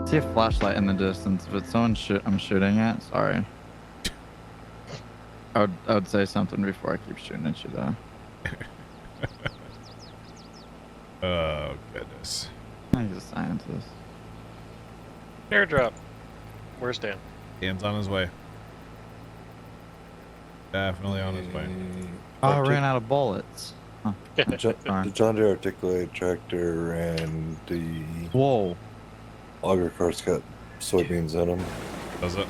See a flashlight in the distance. If it's someone I'm shooting at, sorry. I would say something before I keep shooting at you though. Oh goodness. He's a scientist. Airdrop. Where's Dan? Dan's on his way. Definitely on his way. Oh, I ran out of bullets. Huh. The John Deere articulated tractor and the Whoa. auger cart's got soybeans in them. Does it?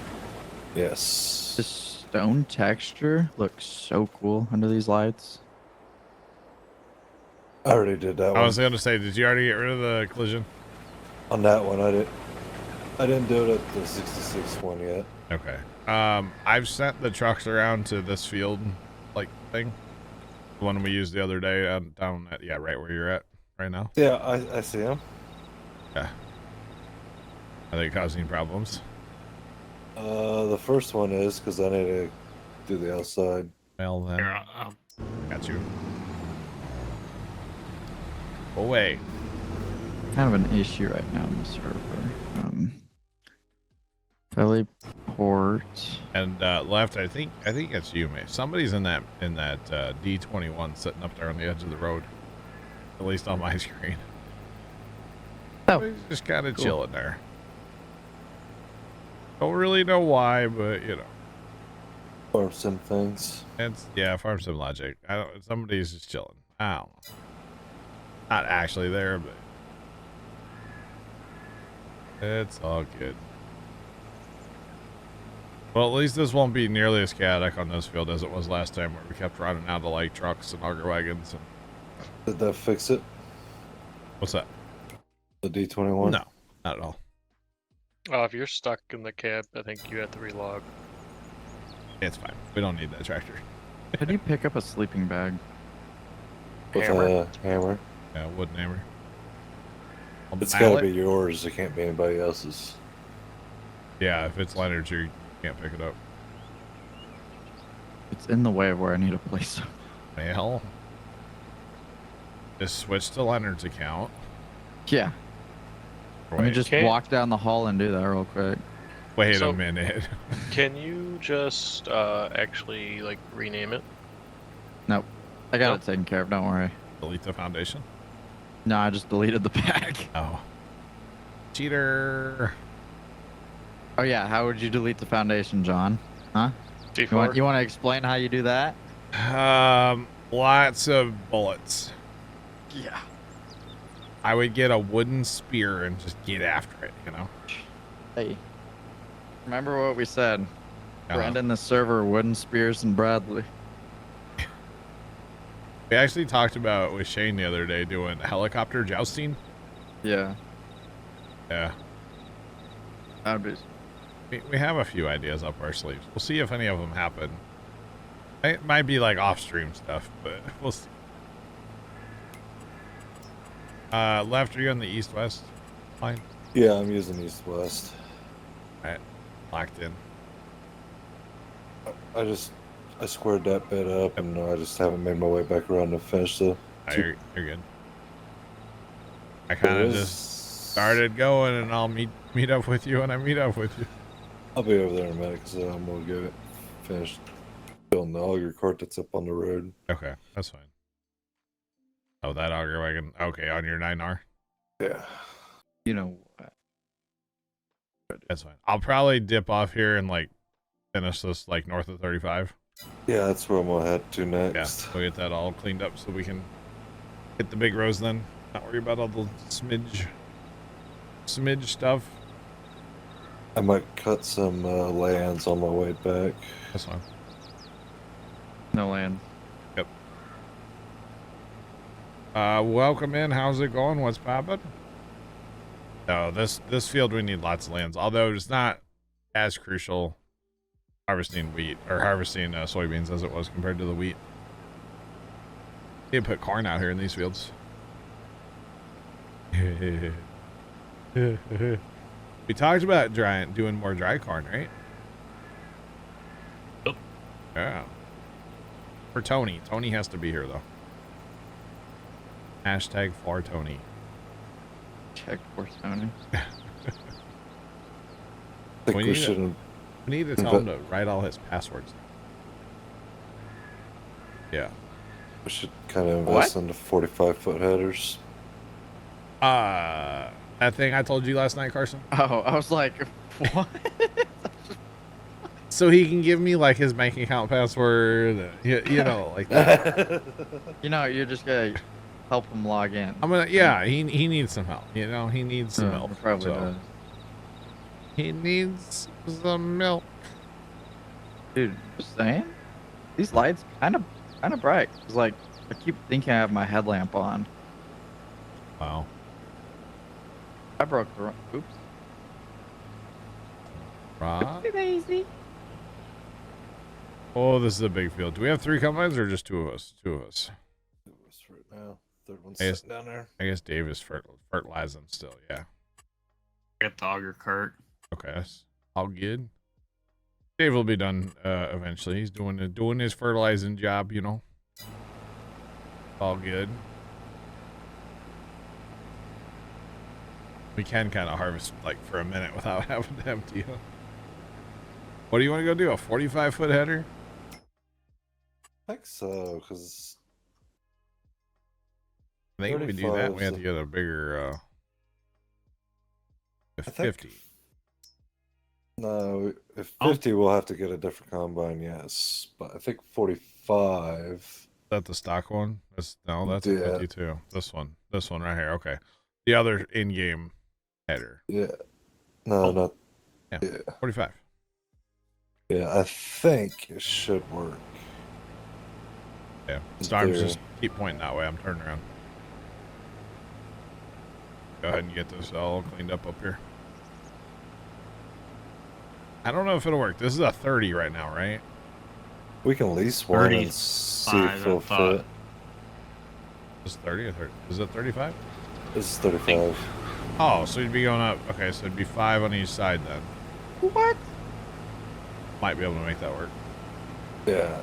Yes. This stone texture looks so cool under these lights. I already did that one. I was going to say, did you already get rid of the collision? On that one, I didn't do it at the 66 one yet. Okay. I've sent the trucks around to this field, like, thing. The one we used the other day down at, yeah, right where you're at right now. Yeah, I see them. Yeah. Are they causing problems? The first one is because I need to do the outside. Well, then. Here, Got you. Away. Kind of an issue right now on the server. Philly Port. And left, I think it's you, mate. Somebody's in that D21 sitting up there on the edge of the road. At least on my screen. Oh, He's just kind of cool. chilling there. Don't really know why, but you know. Or some things. It's farm sim logic. Somebody's just chilling. I don't know. Not actually there, but it's all good. Well, at least this won't be nearly as chaotic on this field as it was last time, where we kept running out of like trucks and auger wagons. And... Did that fix it? What's that? The D21? No, not at all. if you're stuck in the cab, I think you have to relog. It's fine. We don't need that tractor. Could you pick up a sleeping bag? With Hammer. a hammer. Yeah, wooden hammer. It's gotta be yours. It can't be anybody else's. Yeah, if it's Leonard's, you can't pick it up. It's in the way of where I need to place it. Well, just switch to Leonard's account. Yeah. Let me Wait, just Okay. walk down the hall and do that real quick. wait So- a minute. Can you just actually like rename it? Nope. I got Nope. it taken care of. Don't worry. Delete the foundation. No, I just deleted the pack. Oh. Cheater. Oh yeah, how would you delete the foundation, John? Huh? D4. You want to explain how you do that? Lots of bullets. Yeah. I would get a wooden spear and just get after it, you know? Hey. Remember what we said. Uh-huh. Brandon the server, wooden spears and Bradley. We actually talked about with Shane the other day doing helicopter jousting. Yeah. Yeah. That'd be... We have a few ideas up our sleeves. We'll see if any of them happen. It might be like off-stream stuff, but we'll see. Left, are you on the east-west line? Yeah, I'm using east-west. Alright, locked in. I squared that bit up, and I just haven't made my way back around to finish the. Oh, you're good. I kind of just started going, and I'll meet up with you when I meet up with you. I'll be over there in a minute because I'm gonna get it finished building the auger cart that's up on the road. Okay, that's fine. Oh, that auger wagon. Okay, on your 9R. Yeah. You know... That's fine. I'll probably dip off here and like finish this like north of 35. Yeah, that's where I'm gonna head to Yeah, next. we'll get that all cleaned up so we can hit the big rows then. Not worry about all the smidge stuff. I might cut some lands on my way back. That's fine. No land. Yep. Welcome in. How's it going? What's poppin'? No, this field we need lots of lands, although it's not as crucial harvesting wheat or harvesting soybeans as it was compared to the wheat. You put corn out here in these fields. We talked about doing more dry corn, right? Yep. Yeah. For Tony. Tony has to be here though. Hashtag for Tony. Check for Tony. think We we need to- shouldn't. We need to tell him to write all his passwords. Yeah. We should kind of invest into 45-foot headers. That thing I told you last night, Carson. Oh, I was like, what? So he can give me like his bank account password, you know, like that. You know, you're just gonna help him log in. I'm gonna, yeah. He needs some help. You know, he needs some Yeah, milk. he probably so. does. He needs some milk. Dude, just saying, these lights kind of bright. It's like I keep thinking I have my headlamp on. Wow. I broke the. Oops. Right. Daisy. Oh, this is a big field. Do we have 3 combines or just 2 of us? 2 of us. Right now, third one's I guess- sitting down there. I guess Dave is fertilizing still. Yeah. Got the auger cart. Okay. That's all good. Dave will be done eventually. He's doing his fertilizing job. You know. All good. We can kind of harvest like for a minute without having to empty it. What do you want to go do? A 45-foot header? I think so, because I think if we do that, we have to 35's get a bigger a I think 50. no, if Oh. 50, we'll have to get a different combine, yes. But I think 45. Is that the stock one? No, that's Yeah. a 52. This one right here. Okay, the other in-game header. Yeah. No, Oh. not. Yeah. Yeah. 45. Yeah, I think it should work. Yeah. Storms There. just keep pointing that way. I'm turning around. Go ahead and get this all cleaned up here. I don't know if it'll work. This is a 30 right now, right? We can lease one and 35, see I if it'll thought. fit. This is 30 or 30? Is it 35? This is 35. Oh, so you'd be going up. Okay, so it'd be 5 on each side then. What? Might be able to make that work. Yeah.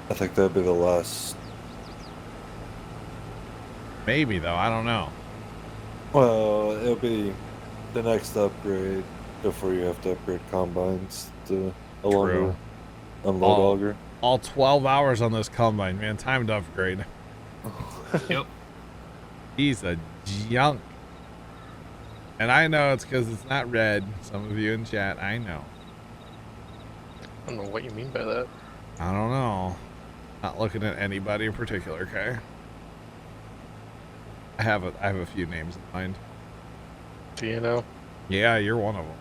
I think that'd be the last. Maybe though. I don't know. Well, it'll be the next upgrade before you have to upgrade combines to a longer unload Oh. auger. All 12 hours on this combine, man. Time to upgrade. Yep. He's a junk. And I know it's because it's not red. Some of you in chat, I know. I don't know what you mean by that. I don't know. Not looking at anybody in particular, okay? I have a few names in mind. Do you know? Yeah, you're one of them.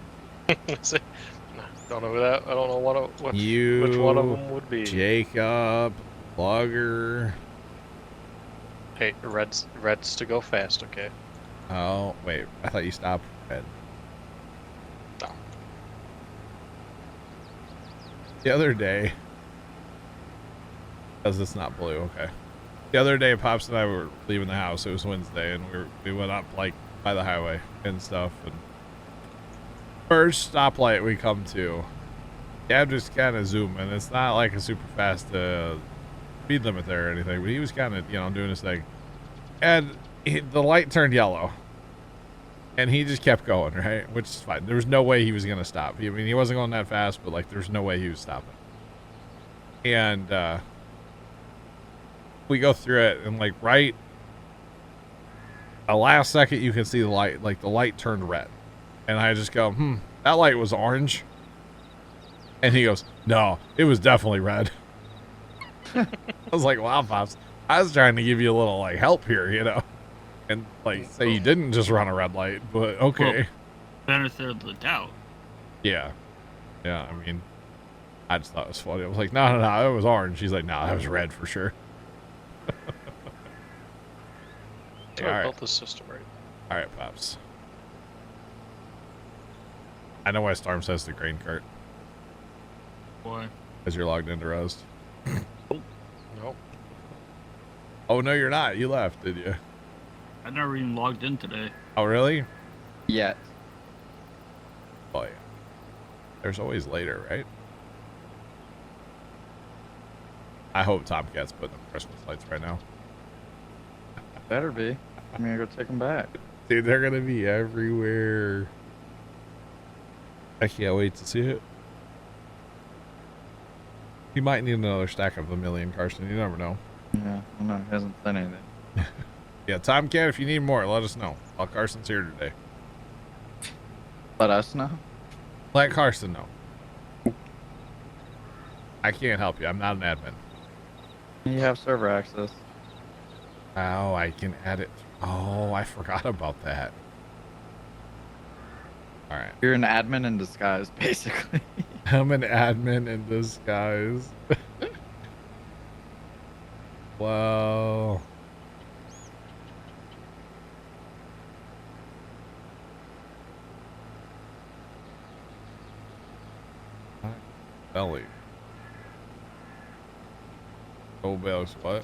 Don't know that. I don't know which You, one of them would be. Jacob, Logger. Hey, red's to go fast, okay? Oh, wait. I thought you stopped red. No. The other day, because it's not blue, okay. The other day, Pops and I were leaving the house. It was Wednesday, and we went up like by the highway and stuff. And first stoplight we come to, Dad just kind of zooming. It's not like a super fast speed limit there or anything, but he was kind of doing his thing, and the light turned yellow, and he just kept going, right? Which is fine. There was no way he was gonna stop. I mean, he wasn't going that fast, but like, there's no way he was stopping. And we go through it, and like right a last second, you can see the light. Like the light turned red, and I just go, that light was orange. And he goes, no, it was definitely red. I was like, wow, Pops, I was trying to give you a little like help here, and like say you didn't just run a red light, but okay. Benefit of the doubt. Yeah. I mean, I just thought it was funny. I was like, no, it was orange. He's like, no, that was red for sure. I All right. built this system right. All right, Pops. I know why Storm says the grain cart, Boy. because you're logged into Roast. Nope. Oh, no, you're not. You left, did you? I never even logged in today. Oh, really? Yet. Oh, yeah. There's always later, right? I hope Tomcat's putting up Christmas lights right now. Better be. I'm gonna go take them back. Dude, they're going to be everywhere. I can't wait to see it. You might need another stack of a million, Carson. You never know. Yeah, I know. He hasn't said anything. Yeah, Tom Cat, if you need more, let us know. Well, Carson's here today. Let us know. Let Carson know. I can't help you. I'm not an admin. You have server access. Oh, I can add it. Oh, I forgot about that. All right. You're an admin in disguise, basically. I'm an admin in disguise. Wow. Belly. Oh, bells, what?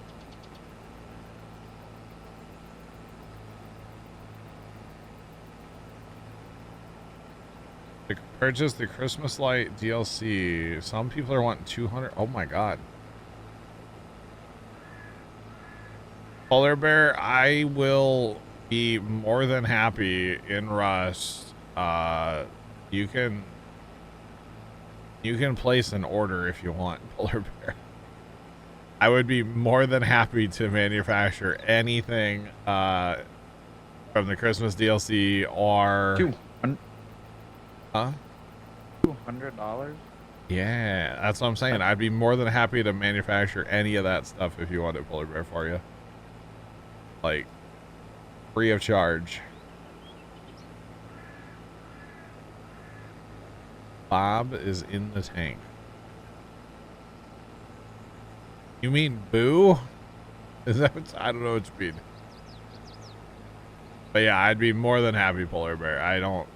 To purchase the Christmas light DLC. Some people are wanting 200. Oh my god. Polar Bear, I will be more than happy in Rust. You can place an order if you want, Polar Bear. I would be more than happy to manufacture anything from the Christmas DLC or Huh? $200? Yeah, that's what I'm saying. I'd be more than happy to manufacture any of that stuff if you wanted, Polar Bear, for you. Like, free of charge. Bob is in the tank. You mean boo? Is that what, I don't know what you mean. But yeah, I'd be more than happy, Polar Bear. I don't...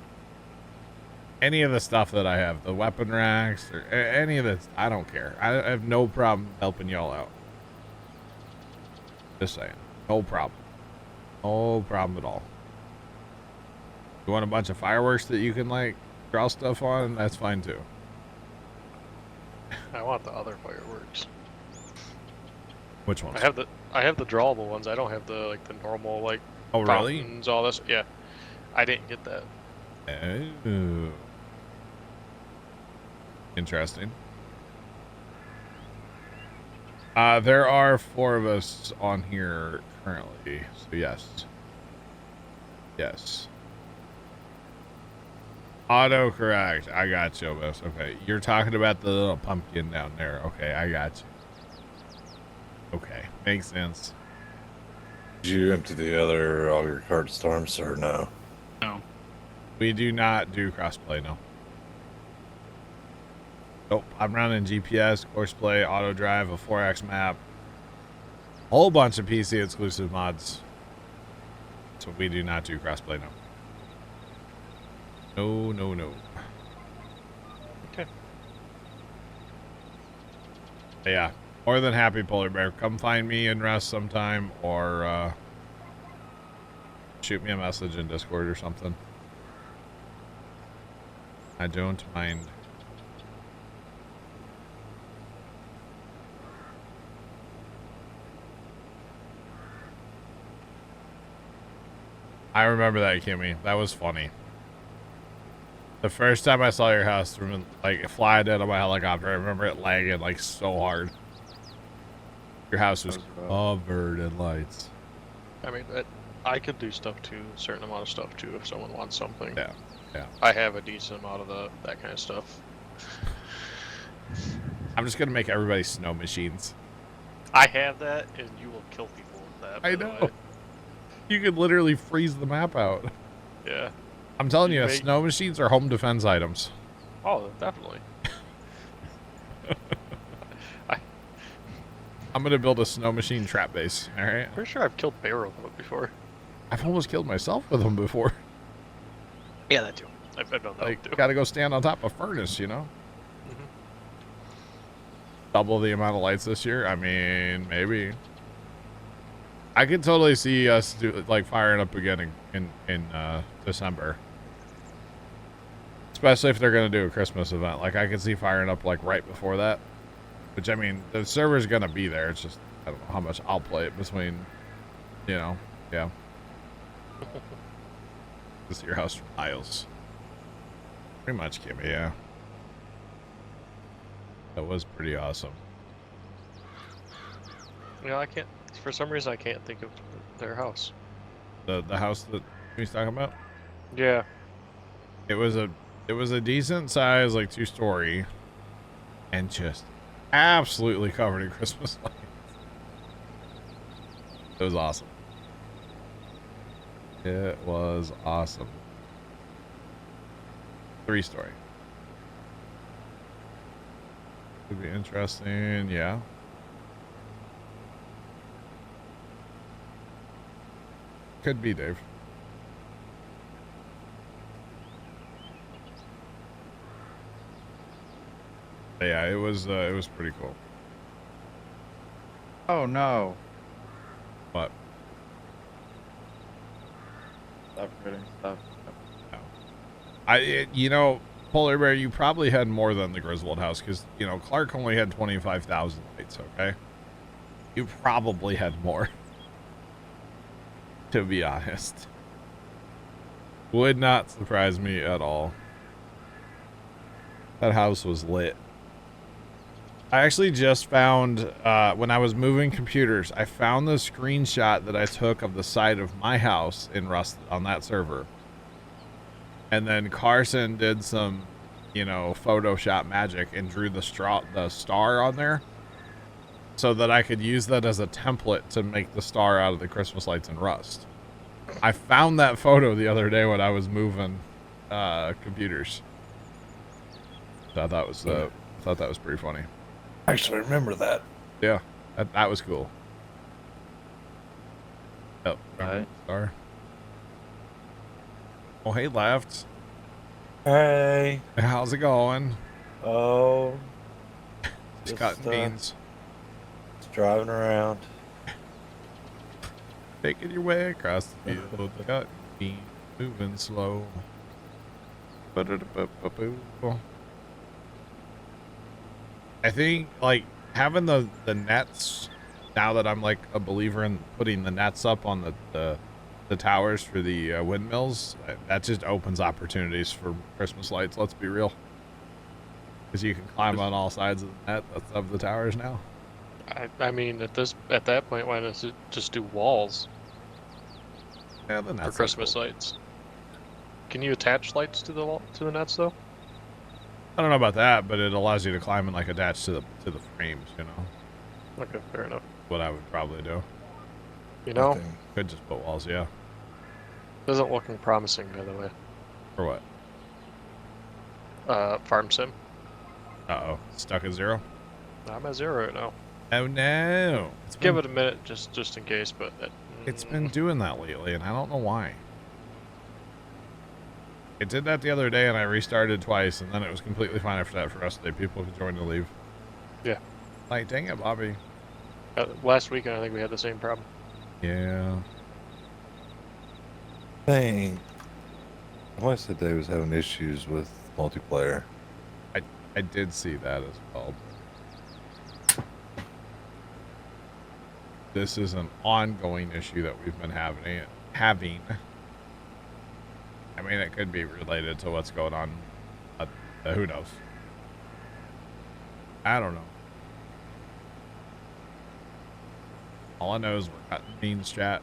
Any of the stuff that I have, the weapon racks, or any of this, I don't care. I have no problem helping y'all out. Just saying. No problem. No problem at all. You want a bunch of fireworks that you can, like, draw stuff on? That's fine, too. I want the other fireworks. Which ones? I have the drawable ones. I don't have the normal Oh, really? fountains, all this. Yeah, I didn't get that. Oh. Interesting. There are 4 of us on here currently, so yes. Yes. Autocorrect. I got you, Obis. Okay, you're talking about the little pumpkin down there. Okay, I got you. Okay, makes sense. Did you empty the other auger cart storms or no? No. We do not do crossplay, no. Nope, I'm running GPS, Courseplay, Auto Drive, a 4X map. A whole bunch of PC exclusive mods. So we do not do crossplay, no. No, no, no. Okay. But yeah, more than happy, Polar Bear. Come find me in Rust sometime, or shoot me a message in Discord or something. I don't mind. I remember that, Kimmy. That was funny. The first time I saw your house, from like flying in on my helicopter, I remember it lagging like so hard. Your house was covered in lights. I mean, I could do stuff too, a certain amount of stuff too, if someone wants something. Yeah, yeah. I have a decent amount of that kind of stuff. I'm just gonna make everybody snow machines. I have that, and you will kill people with that. I by the know. way. You could literally freeze the map out. Yeah. I'm telling you, You make- snow machines are home defense items. Oh, definitely. I'm gonna build a snow machine trap base. All right. Pretty sure I've killed bear with it before. I've almost killed myself with them before. Yeah, that too. I've done that Like, too. gotta go stand on top of a furnace, you know? Mhm. Double the amount of lights this year? I mean, maybe. I could totally see us firing up again in December. Especially if they're gonna do a Christmas event. Like, I could see firing up right before that. Which, I mean, the server's gonna be there. It's just, I don't know how much I'll play it between, yeah. Mm-hmm. This is your house from Isles. Pretty much, Kimmy, yeah. That was pretty awesome. You know, I can't. For some reason, I can't think of their house. The house that he's talking about? Yeah. It was a decent size, like 2-story, and just absolutely covered in Christmas lights. It was awesome. It was awesome. 3-story. Could be interesting, yeah. Could be, Dave. But yeah, it was pretty cool. Oh no. But Stop creating stuff. you know, Polar Bear, you probably had more than the Griswold house because, you know, Clark only had 25,000 lights, okay? You probably had more. To be honest. Would not surprise me at all. That house was lit. I actually just found, when I was moving computers, I found the screenshot that I took of the side of my house in Rust on that server. And then Carson did some, you know, Photoshop magic and drew the star on there so that I could use that as a template to make the star out of the Christmas lights in Rust. I found that photo the other day when I was moving computers. So I thought that was pretty funny. I actually remember that. Yeah, that was cool. Oh, Right. star. Oh, hey, Left. Hey. How's it going? Oh. Just cutting beans. Just driving around. Making your way across the field, cutting beans, moving slow. I think, like, having the nets, now that I'm, like, a believer in putting the nets up on the towers for the windmills, that just opens opportunities for Christmas lights, let's be real. Because you can climb on all sides of the net of the towers now. I mean, at that point, why not just do walls Yeah, the for nets Christmas cool. lights? Can you attach lights to the nets though? I don't know about that, but it allows you to climb and, like, attach to the frames, you know? Okay, fair enough. What I would probably do. You know, Okay. Could just put walls, yeah. isn't looking promising, by the way. For what? Farm sim. Uh-oh. Stuck at 0? I'm at 0 right now. Oh, no. Give it a minute, just in case, but It's been doing that lately, and I don't know why. It did that the other day, and I restarted twice, and then it was completely fine after that for us today. People could join to leave. Yeah. Like, dang it, Bobby. last weekend I think we had the same problem. Yeah. Dang. I always said they was having issues with multiplayer. I did see that as well. This is an ongoing issue that we've been having. I mean, it could be related to what's going on. Who knows? I don't know. All I know is we're cutting beans, chat.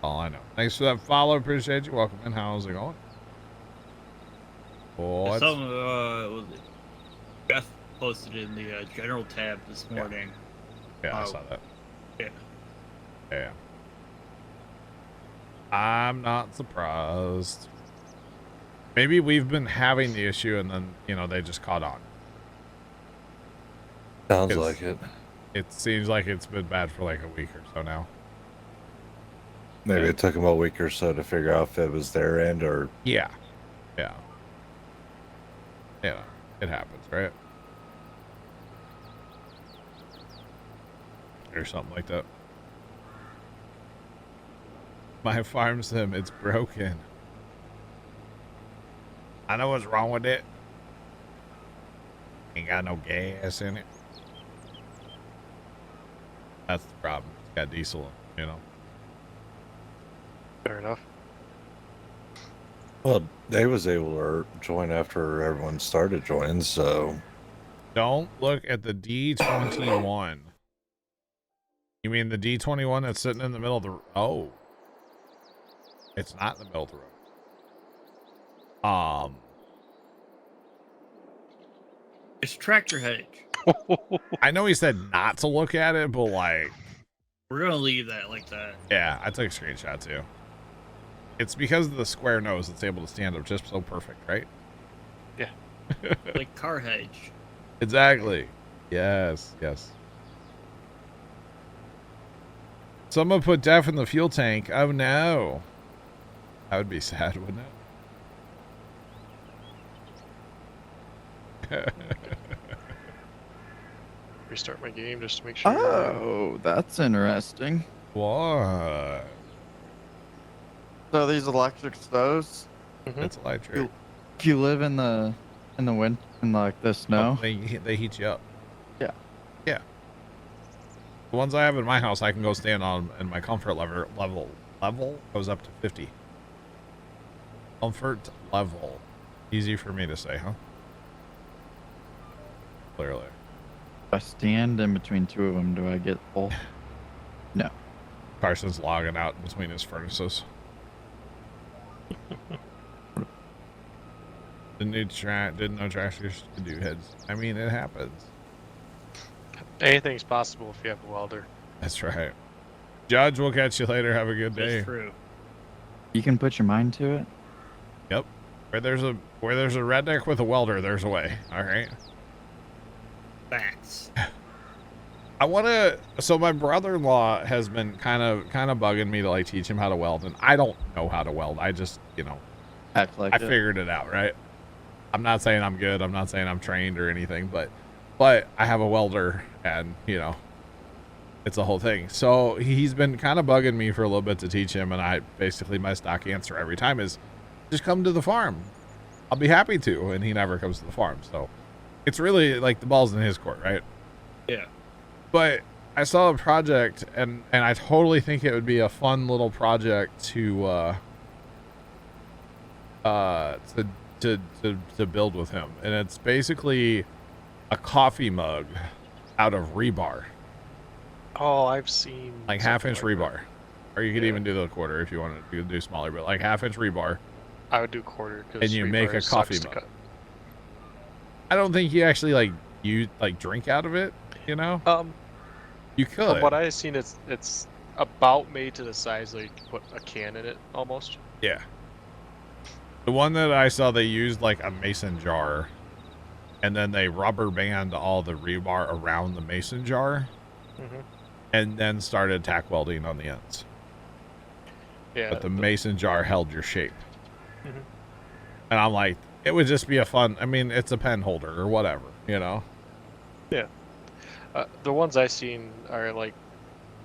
All I know. Thanks for that follow. Appreciate you. Welcome in. How's it going? Oh, Some was it? Jeff posted in the general tab this morning. yeah, I saw that. Yeah. Yeah. I'm not surprised. Maybe we've been having the issue and then, you know, they just caught on. Sounds It's- like it. It seems like it's been bad for like a week or so now. Maybe Yeah. it took them a week or so to figure out if it was their end or... Yeah. Yeah. Yeah. It happens, right? Or something like that. My farm sim, it's broken. I know what's wrong with it. Ain't got no gas in it. That's the problem. It's got diesel, you know. Fair enough. Well, they was able to join after everyone started joining, so Don't look at the D21. You mean the D21 that's sitting in the middle of the... Oh. It's not in the middle of the road. It's tractor hedge. I know he said not to look at it, but like... We're gonna leave that like that. Yeah, I took a screenshot too. It's because of the square nose it's able to stand up just so perfect, right? Yeah. Like car hedge. Exactly. Yes, yes. Someone put death in the fuel tank. Oh no. That would be sad, wouldn't it? Restart my game just to make sure. Oh, that's interesting. What? So these electric stoves, It's electric. you live in the wind in like the snow. Oh, they heat you up. Yeah. Yeah. The ones I have in my house, I can go stand on, and my comfort level goes up to 50. Comfort level. Easy for me to say, huh? Clearly. If I stand in between two of them, do I get full? No. Carson's logging out between his furnaces. Didn't know tractors could do heads. I mean, it happens. Anything's possible if you have a welder. That's right. Judge, we'll catch you later. Have a good day. That's true. You can put your mind to it. Yep. Where there's a redneck with a welder, there's a way. All right. Facts. I want to. So my brother-in-law has been kind of bugging me to like teach him how to weld, and I don't know how to weld. I just, Act like I it. figured it out, right? I'm not saying I'm good. I'm not saying I'm trained or anything, but I have a welder, and it's a whole thing. So he's been kind of bugging me for a little bit to teach him, and I basically my stock answer every time is, just come to the farm. I'll be happy to, and he never comes to the farm. So it's really like the ball's in his court, right? Yeah. But I saw a project, and I totally think it would be a fun little project to build with him. And it's basically a coffee mug out of rebar, Oh, I've seen like something half-inch like that. rebar, or you could Yeah. even do the quarter if you wanted to do smaller, but like half-inch rebar. I would do quarter because And you make a coffee sucks to mug. cut. I don't think you actually you drink out of it. You could. From what I've seen, it's about made to the size that you can put a can in it almost. Yeah. The one that I saw, they used like a mason jar, and then they rubber band all the rebar around the mason jar, and then started tack welding on the ends. Yeah. But the mason jar held your shape. Mhm. And I'm like, it would just be a fun, I mean, it's a pen holder or whatever, Yeah. The ones I've seen are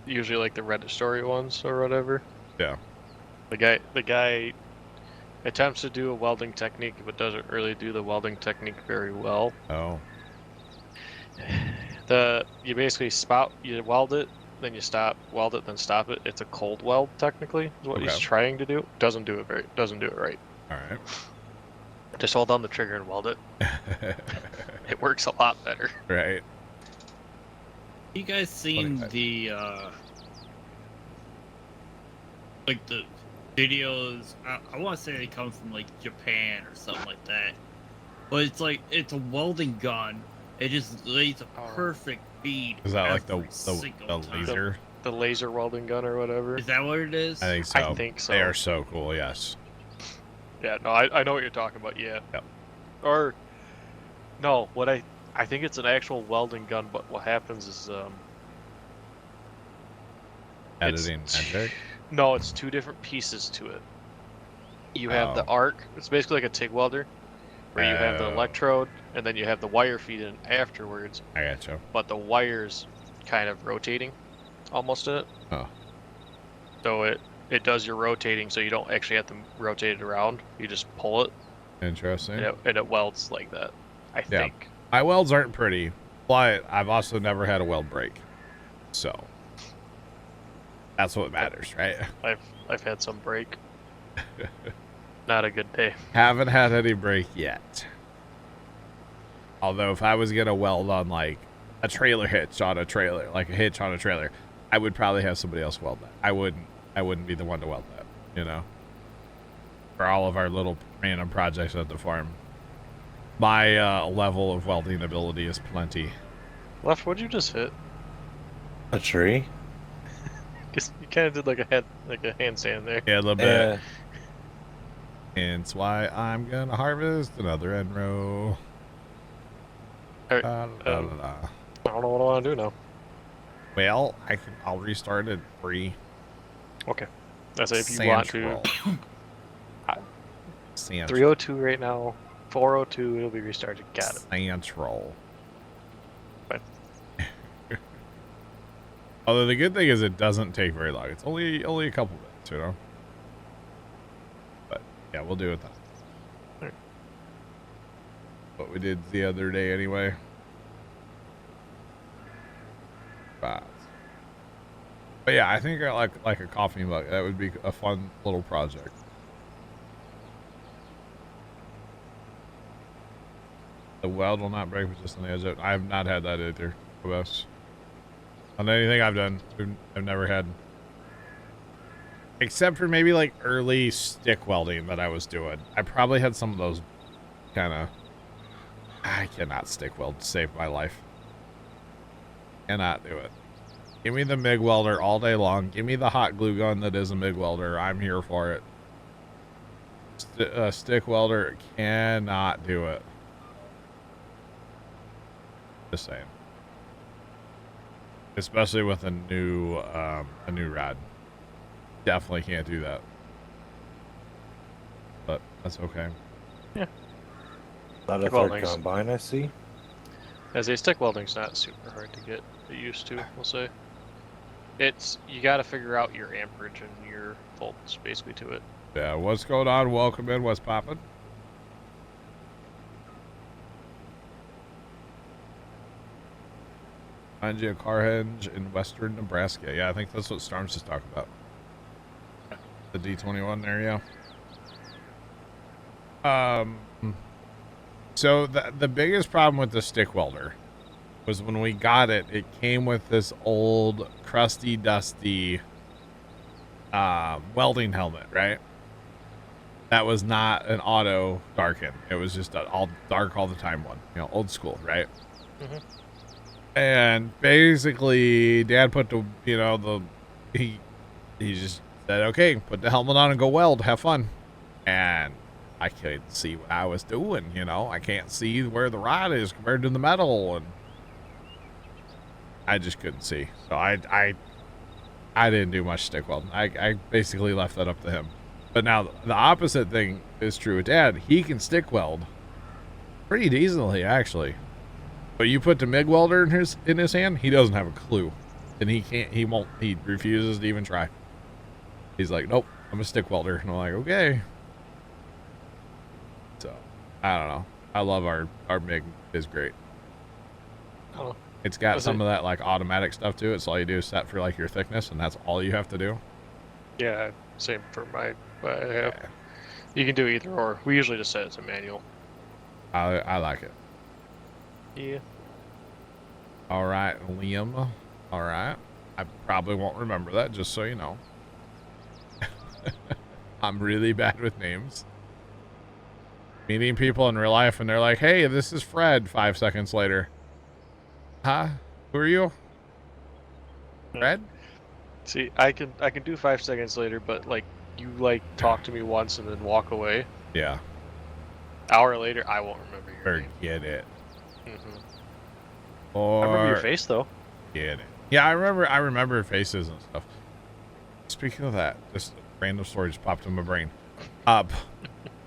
usually like the Reddit story ones or whatever. Yeah. The guy attempts to do a welding technique but doesn't really do the welding technique very well. Oh. You basically you weld it, then you stop, weld it, then stop it. It's a cold weld technically, is what he's Okay. trying to do. Doesn't do it right. All right. Just hold down the trigger and weld it. It works a lot better. Right. You guys seen 25. the the videos? I want to say they come from like Japan or something like that, but it's a welding gun. It just lays a perfect bead. Is that like the every single time. laser? The laser welding gun or whatever. Is that what it is? I think so. I think so. They are so cool, yes. Yeah, no, I know what you're talking about. Yeah. Yep. Or no, what I think it's an actual welding gun, but what happens is Editing it's magic. No, it's two different pieces to it. You have the Oh. arc. It's basically like a TIG welder, where you have the Oh. electrode, and then you have the wire feed in afterwards. I gotcha. But the wire's kind of rotating, almost in it. Oh. So it does your rotating, so you don't actually have to rotate it around. You just pull it, Interesting. and it welds like that. I Yeah. think. My welds aren't pretty, but I've also never had a weld break. So that's what matters, right? I've had some break. Not a good day. Haven't had any break yet. Although if I was gonna weld on like a trailer hitch on a trailer, like a hitch on a trailer, I would probably have somebody else weld that. I wouldn't be the one to weld that, you know. For all of our little random projects at the farm. My level of welding ability is plenty. Left, what'd you just hit? A tree? Guess you kind of did like a handstand there. Yeah, a little bit. Yeah. Hence why I'm gonna harvest another end row. Alright, La, la, la, la. I don't know what I want to do now. Well, I'll restart at 3. Okay. I say if you want to. Central. 302 right now. 402, it'll be restarted. Got it. Central. Fine. Although the good thing is it doesn't take very long. It's only a couple minutes, you know. But yeah, we'll do it then. Alright. What we did the other day anyway. But yeah, I think I like a coffee mug. That would be a fun little project. The weld will not break, but just on the edge of it. I have not had that either. On anything I've done, I've never had. Except for maybe like early stick welding that I was doing. I probably had some of those kind of... I cannot stick weld to save my life. Cannot do it. Give me the MIG welder all day long. Give me the hot glue gun that is a MIG welder. I'm here for it. Stick welder cannot do it. Just saying. Especially with a new rod. Definitely can't do that. But that's okay. Yeah. Not a Stick third welding's- combine, I see. As a stick welding's not super hard to get used to, we'll say. It's, you gotta figure out your amperage and your volts basically to it. Yeah, what's going on? Welcome in. What's poppin'? Find you a car hinge in western Nebraska. Yeah, I think that's what Storm's just talking about. The D21 area. So the biggest problem with the stick welder was when we got it, it came with this old crusty, dusty welding helmet, right? That was not an auto darken. It was just an all dark all the time one, you know, old school, right? Mhm. And basically, Dad put the, you know, he just said, okay, put the helmet on and go weld, have fun. And I couldn't see what I was doing, you know. I can't see where the rod is compared to the metal, and I just couldn't see. So I didn't do much stick welding. I basically left that up to him. But now the opposite thing is true with Dad. He can stick weld pretty decently, actually. But you put the MIG welder in his hand, he doesn't have a clue, and he refuses to even try. He's like, nope, I'm a stick welder, and I'm like, okay. So I don't know. I love our MIG is great. Oh, It's got Was some it- of that like automatic stuff to it, so all you do is set for like your thickness, and that's all you have to do. yeah, same for my. I have. Yeah, You can do either or. We usually just set it to manual. I like it. Yeah. All right, Liam. All right. I probably won't remember that, just so you know. I'm really bad with names. Meeting people in real life, and they're like, hey, this is Fred, 5 seconds later. Huh? Who are you? Fred? See, I can do 5 seconds later, but like you like talk to me once and then walk away. Yeah. Hour later, I won't remember your name. Forget it. Mhm. Or I remember your face though. Get it. Yeah, I remember faces and stuff. Speaking of that, just a random story just popped in my brain.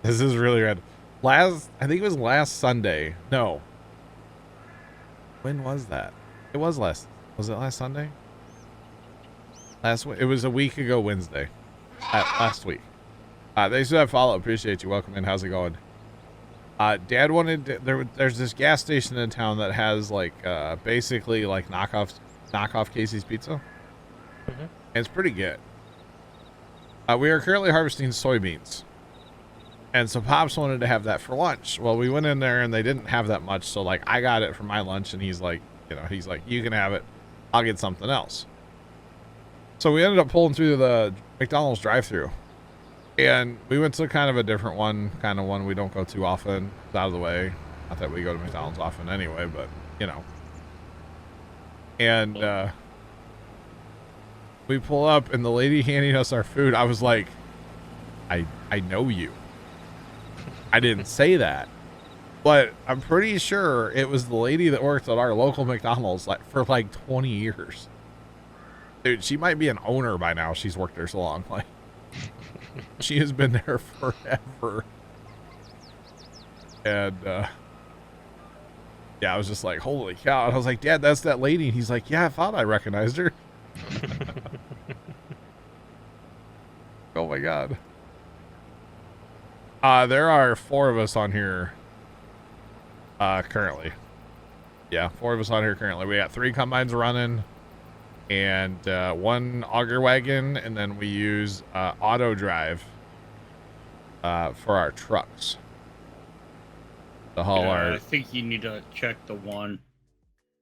This is really random. I think it was last Sunday. No. When was that? Was it last Sunday? It was a week ago Wednesday. Last week. Thanks for that follow. Appreciate you. Welcome in. How's it going? Dad wanted there's this gas station in town that has like basically like knockoff Casey's Pizza. Mhm. And it's pretty good. We are currently harvesting soybeans. And so Pops wanted to have that for lunch. Well, we went in there and they didn't have that much. So like I got it for my lunch and he's like, you can have it. I'll get something else. So we ended up pulling through the McDonald's drive-thru. And we went to kind of a different one, kind of one we don't go to often. It's out of the way. Not that we go to McDonald's often anyway, but you know. And we pull up and the lady handing us our food, I was like, I know you. I didn't say that, but I'm pretty sure it was the lady that worked at our local McDonald's for like 20 years. Dude, she might be an owner by now. She's worked there so long. Like, she has been there forever. And yeah, I was just like, holy cow. And I was like, Dad, that's that lady. And he's like, yeah, I thought I recognized her. Oh my God. There are 4 of us on here currently. Yeah, 4 of us on here currently. We got 3 combines running and 1 auger wagon, and then we use auto drive for our trucks to haul our... I think you need to check the one.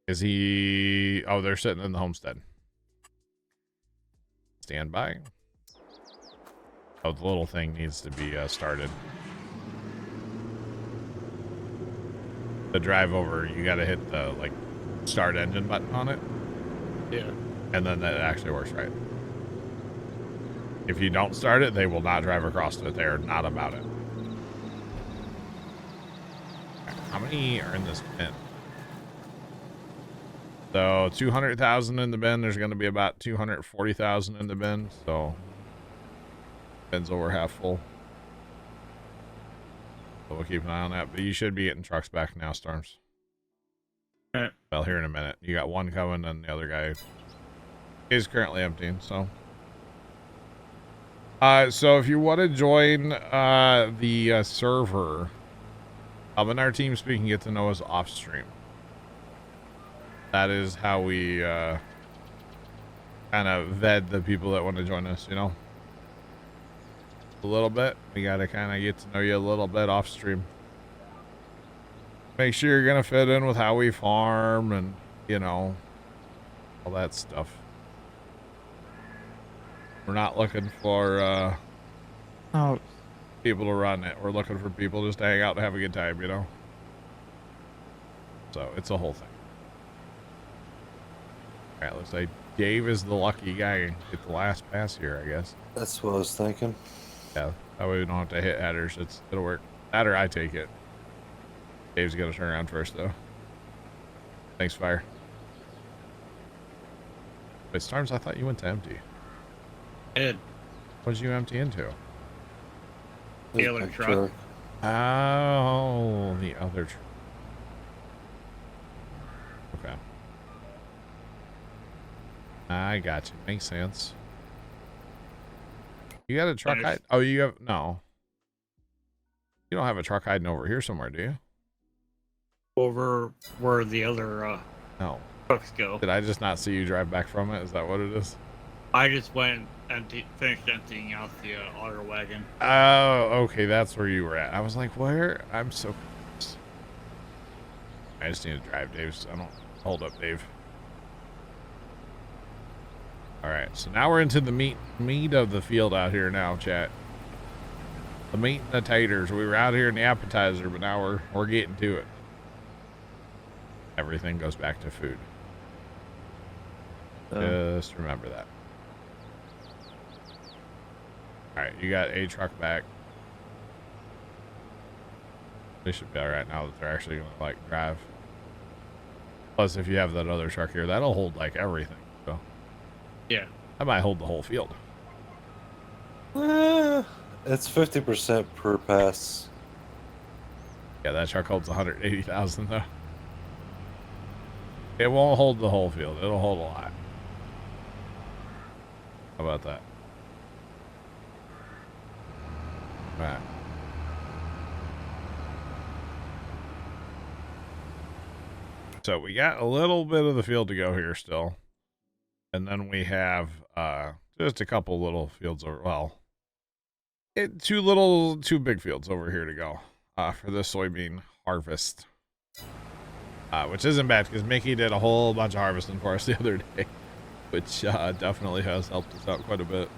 Is he... Oh, they're sitting in the homestead. Stand by. Oh, the little thing needs to be started. The drive over, you got to hit the like start engine button on it. Yeah. And then that actually works right. If you don't start it, they will not drive across it. They're not about it. How many are in this bin? So 200,000 in the bin. There's going to be about 240,000 in the bin. So bin's over half full. So we'll keep an eye on that. But you should be getting trucks back now, Storms. All right. Well, here in a minute. You got one coming and the other guy is currently emptying. So so if you want to join the server, in our team speak and get to know us off stream. That is how we kind of vet the people that want to join us, you know. A little bit. We got to kind of get to know you a little bit off stream. Make sure you're going to fit in with how we farm and, you know, all that stuff. We're not looking for people to run it. We're looking for people just to hang out and have a good time, you know. So it's a whole thing. All right, looks like Dave is the lucky guy and get the last pass here, I guess. That's what I was thinking. Yeah, that way we don't have to hit headers. It'll work. That or I take it. Dave's got to turn around first, though. Thanks, Fire. Wait, Storms, I thought you went to empty. I did. What did you empty into? The other truck. Oh, the other truck. Okay. I got you. Makes sense. You got a truck hide? Oh, you have... No. You don't have a truck hiding over here somewhere, do you? Over where the other No. trucks go. Did I just not see you drive back from it? Is that what it is? I just went and finished emptying out the auger wagon. Oh, okay. That's where you were at. I was like, where? I'm so confused. I just need to drive, Dave. So I don't... Hold up, Dave. All right, so now we're into the meat of the field out here now, chat. The meat and the taters. We were out here in the appetizer, but now we're getting to it. Everything goes back to food. Just remember that. All right, you got a truck back. They should be all right now that they're actually gonna like drive. Plus, if you have that other truck here, that'll hold like everything. So. Yeah. I might hold the whole field. It's 50% per pass. Yeah, that truck holds 180,000 though. It won't hold the whole field. It'll hold a lot. How about that? All right. So we got a little bit of the field to go here still. And then we have just a couple little fields over, well, Two big fields over here to go for the soybean harvest. Which isn't bad because Mickey did a whole bunch of harvesting for us the other day, which definitely has helped us out quite a bit.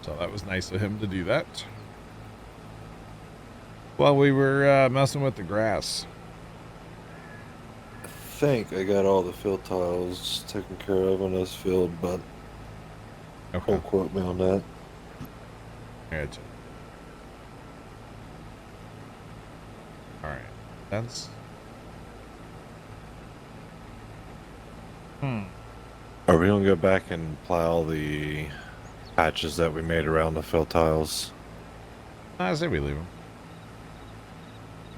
So that was nice of him to do that. While we were messing with the grass. I think I got all the field tiles taken care of on this field, but Okay. don't quote me on that. Gotcha. All right. That's. Are we gonna go back and plow the patches that we made around the field tiles? I say we leave them.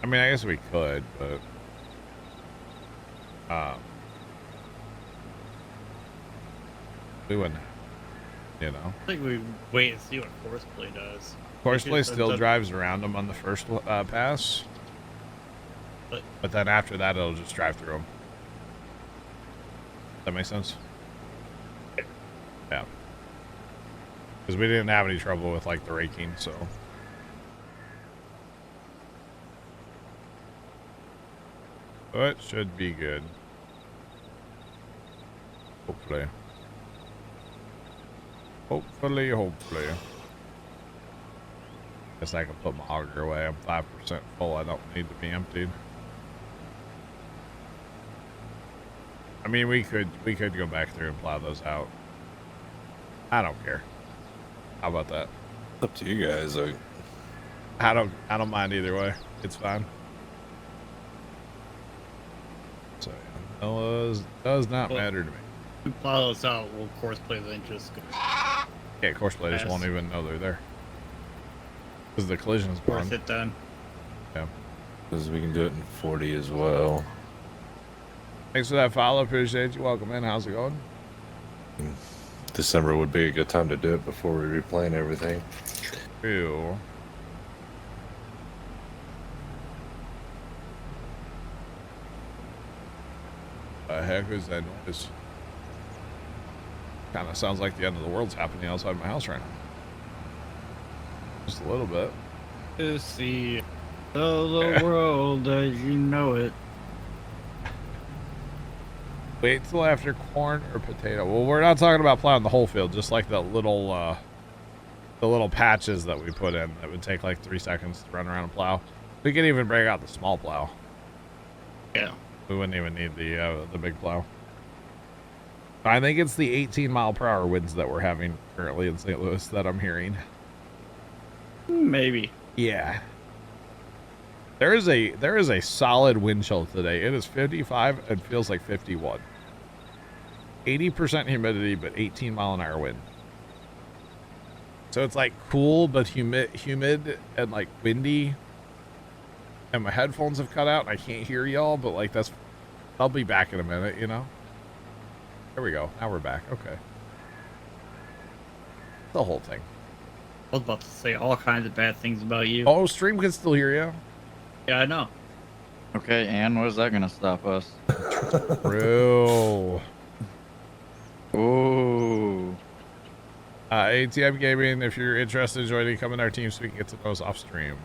I mean, I guess we could, but we wouldn't. You know, I think we wait and see what Horseplay does. Horseplay Because still the- drives around them on the first pass, but then after that, it'll just drive through them. That makes sense. Yeah, because we didn't have any trouble with like the raking, so. But should be good. Hopefully. Hopefully. Guess I can put my auger away. I'm 5% full. I don't need to be emptied. I mean, we could go back through and plow those out. I don't care. How about that? Up to you guys. I don't mind either way. It's fine. So yeah, does not matter to me. We plow those out, we'll Horseplay then just go. Yeah, course players Yes. won't even know they're there. Because the collision's Force gone. it then. Yeah. Because we can do it in 40 as well. Thanks for that follow. Appreciate you. Welcome in. How's it going? December would be a good time to do it before we replan everything. Ew. The heck is that noise? Kind of sounds like the end of the world's happening outside my house right now. Just a little bit. To see the world as you know it. Wait till after corn or potato. Well, we're not talking about plowing the whole field, just like the little patches that we put in that would take like 3 seconds to run around and plow. We could even break out the small plow. Yeah. We wouldn't even need the big plow. I think it's the 18-mile-per-hour winds that we're having currently in St. Louis that I'm hearing. Maybe. Yeah. There is a solid wind chill today. It is 55 and feels like 51. 80% humidity, but 18-mile-an-hour wind. So it's like cool, but humid and like windy. And my headphones have cut out and I can't hear y'all, but like I'll be back in a minute, you know? There we go. Now we're back. Okay. The whole thing. I was about to say all kinds of bad things about you. Oh, stream can still hear you. Yeah, I know. Okay, and what is that gonna stop us? True. Ooh. ATM Gaming, if you're interested in joining, come in our TeamSpeak, get to know us off stream.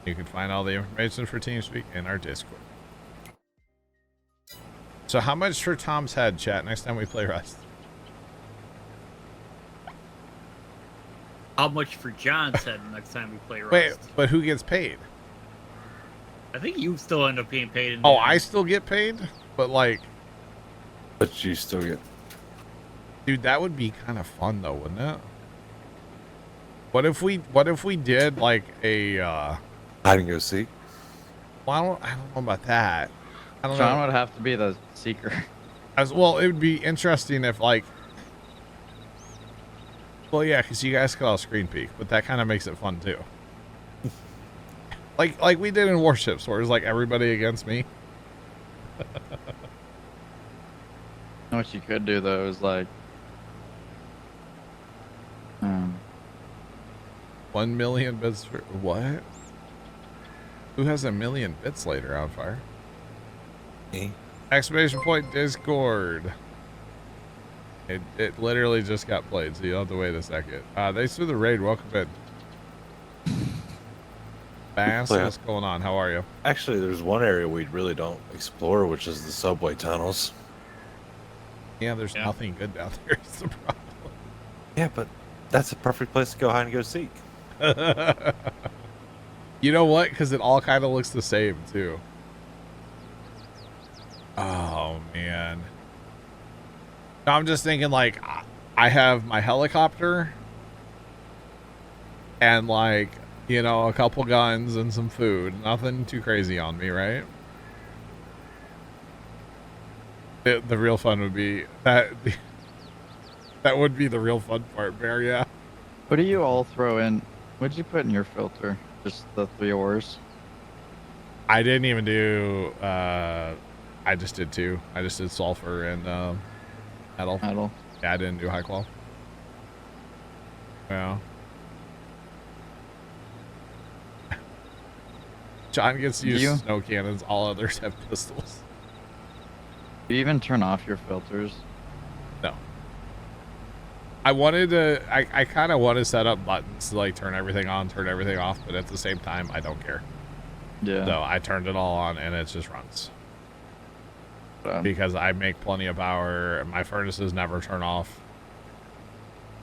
You can find all the information for TeamSpeak in our Discord. So how much for Tom's head, chat, next time we play Rust? How much for John's head next time we play Rust? Wait, but who gets paid? I think you still end up getting paid in Oh, the I end. still get paid? But like, But you still get. dude, that would be kind of fun though, wouldn't it? What if we did like a Hide and go seek. well, I don't know about that. I don't Sean know. would have to be the seeker. As well, it would be interesting if like, well, yeah, because you guys could all screen peek, but that kind of makes it fun too. like we did in Warships, where it was like everybody against me. What you could do though is like, 1 million bits for what? Who has 1 million bits later on fire? Me. Exclamation point Discord. It literally just got played, so you'll have to wait a second. Thanks for the raid. Welcome in. Bass, Yeah. what's going on? How are you? Actually, there's one area we really don't explore, which is the subway tunnels. Yeah, there's Yeah. nothing good down there. Is the Yeah, but that's a perfect place to go hide and go seek. problem. You know what? Because it all kind of looks the same too. Oh man. No, I'm just thinking like I have my helicopter and like, you know, a couple guns and some food. Nothing too crazy on me, right? The real fun would be that. That would be the real fun part, Bear. Yeah. What do you all throw in? What'd you put in your filter? Just the 3 ores? I didn't even do. I just did 2. I just did sulfur and metal. Metal. Yeah, I didn't do high qual. Yeah. John gets to use You? snow cannons. All others have pistols. Do you even turn off your filters? No. I wanted to. I kind of want to set up buttons to like turn everything on, turn everything off, but at the same time, I don't care. Yeah. So I turned it all on, and it just runs. Because I make plenty of power. My furnaces never turn off.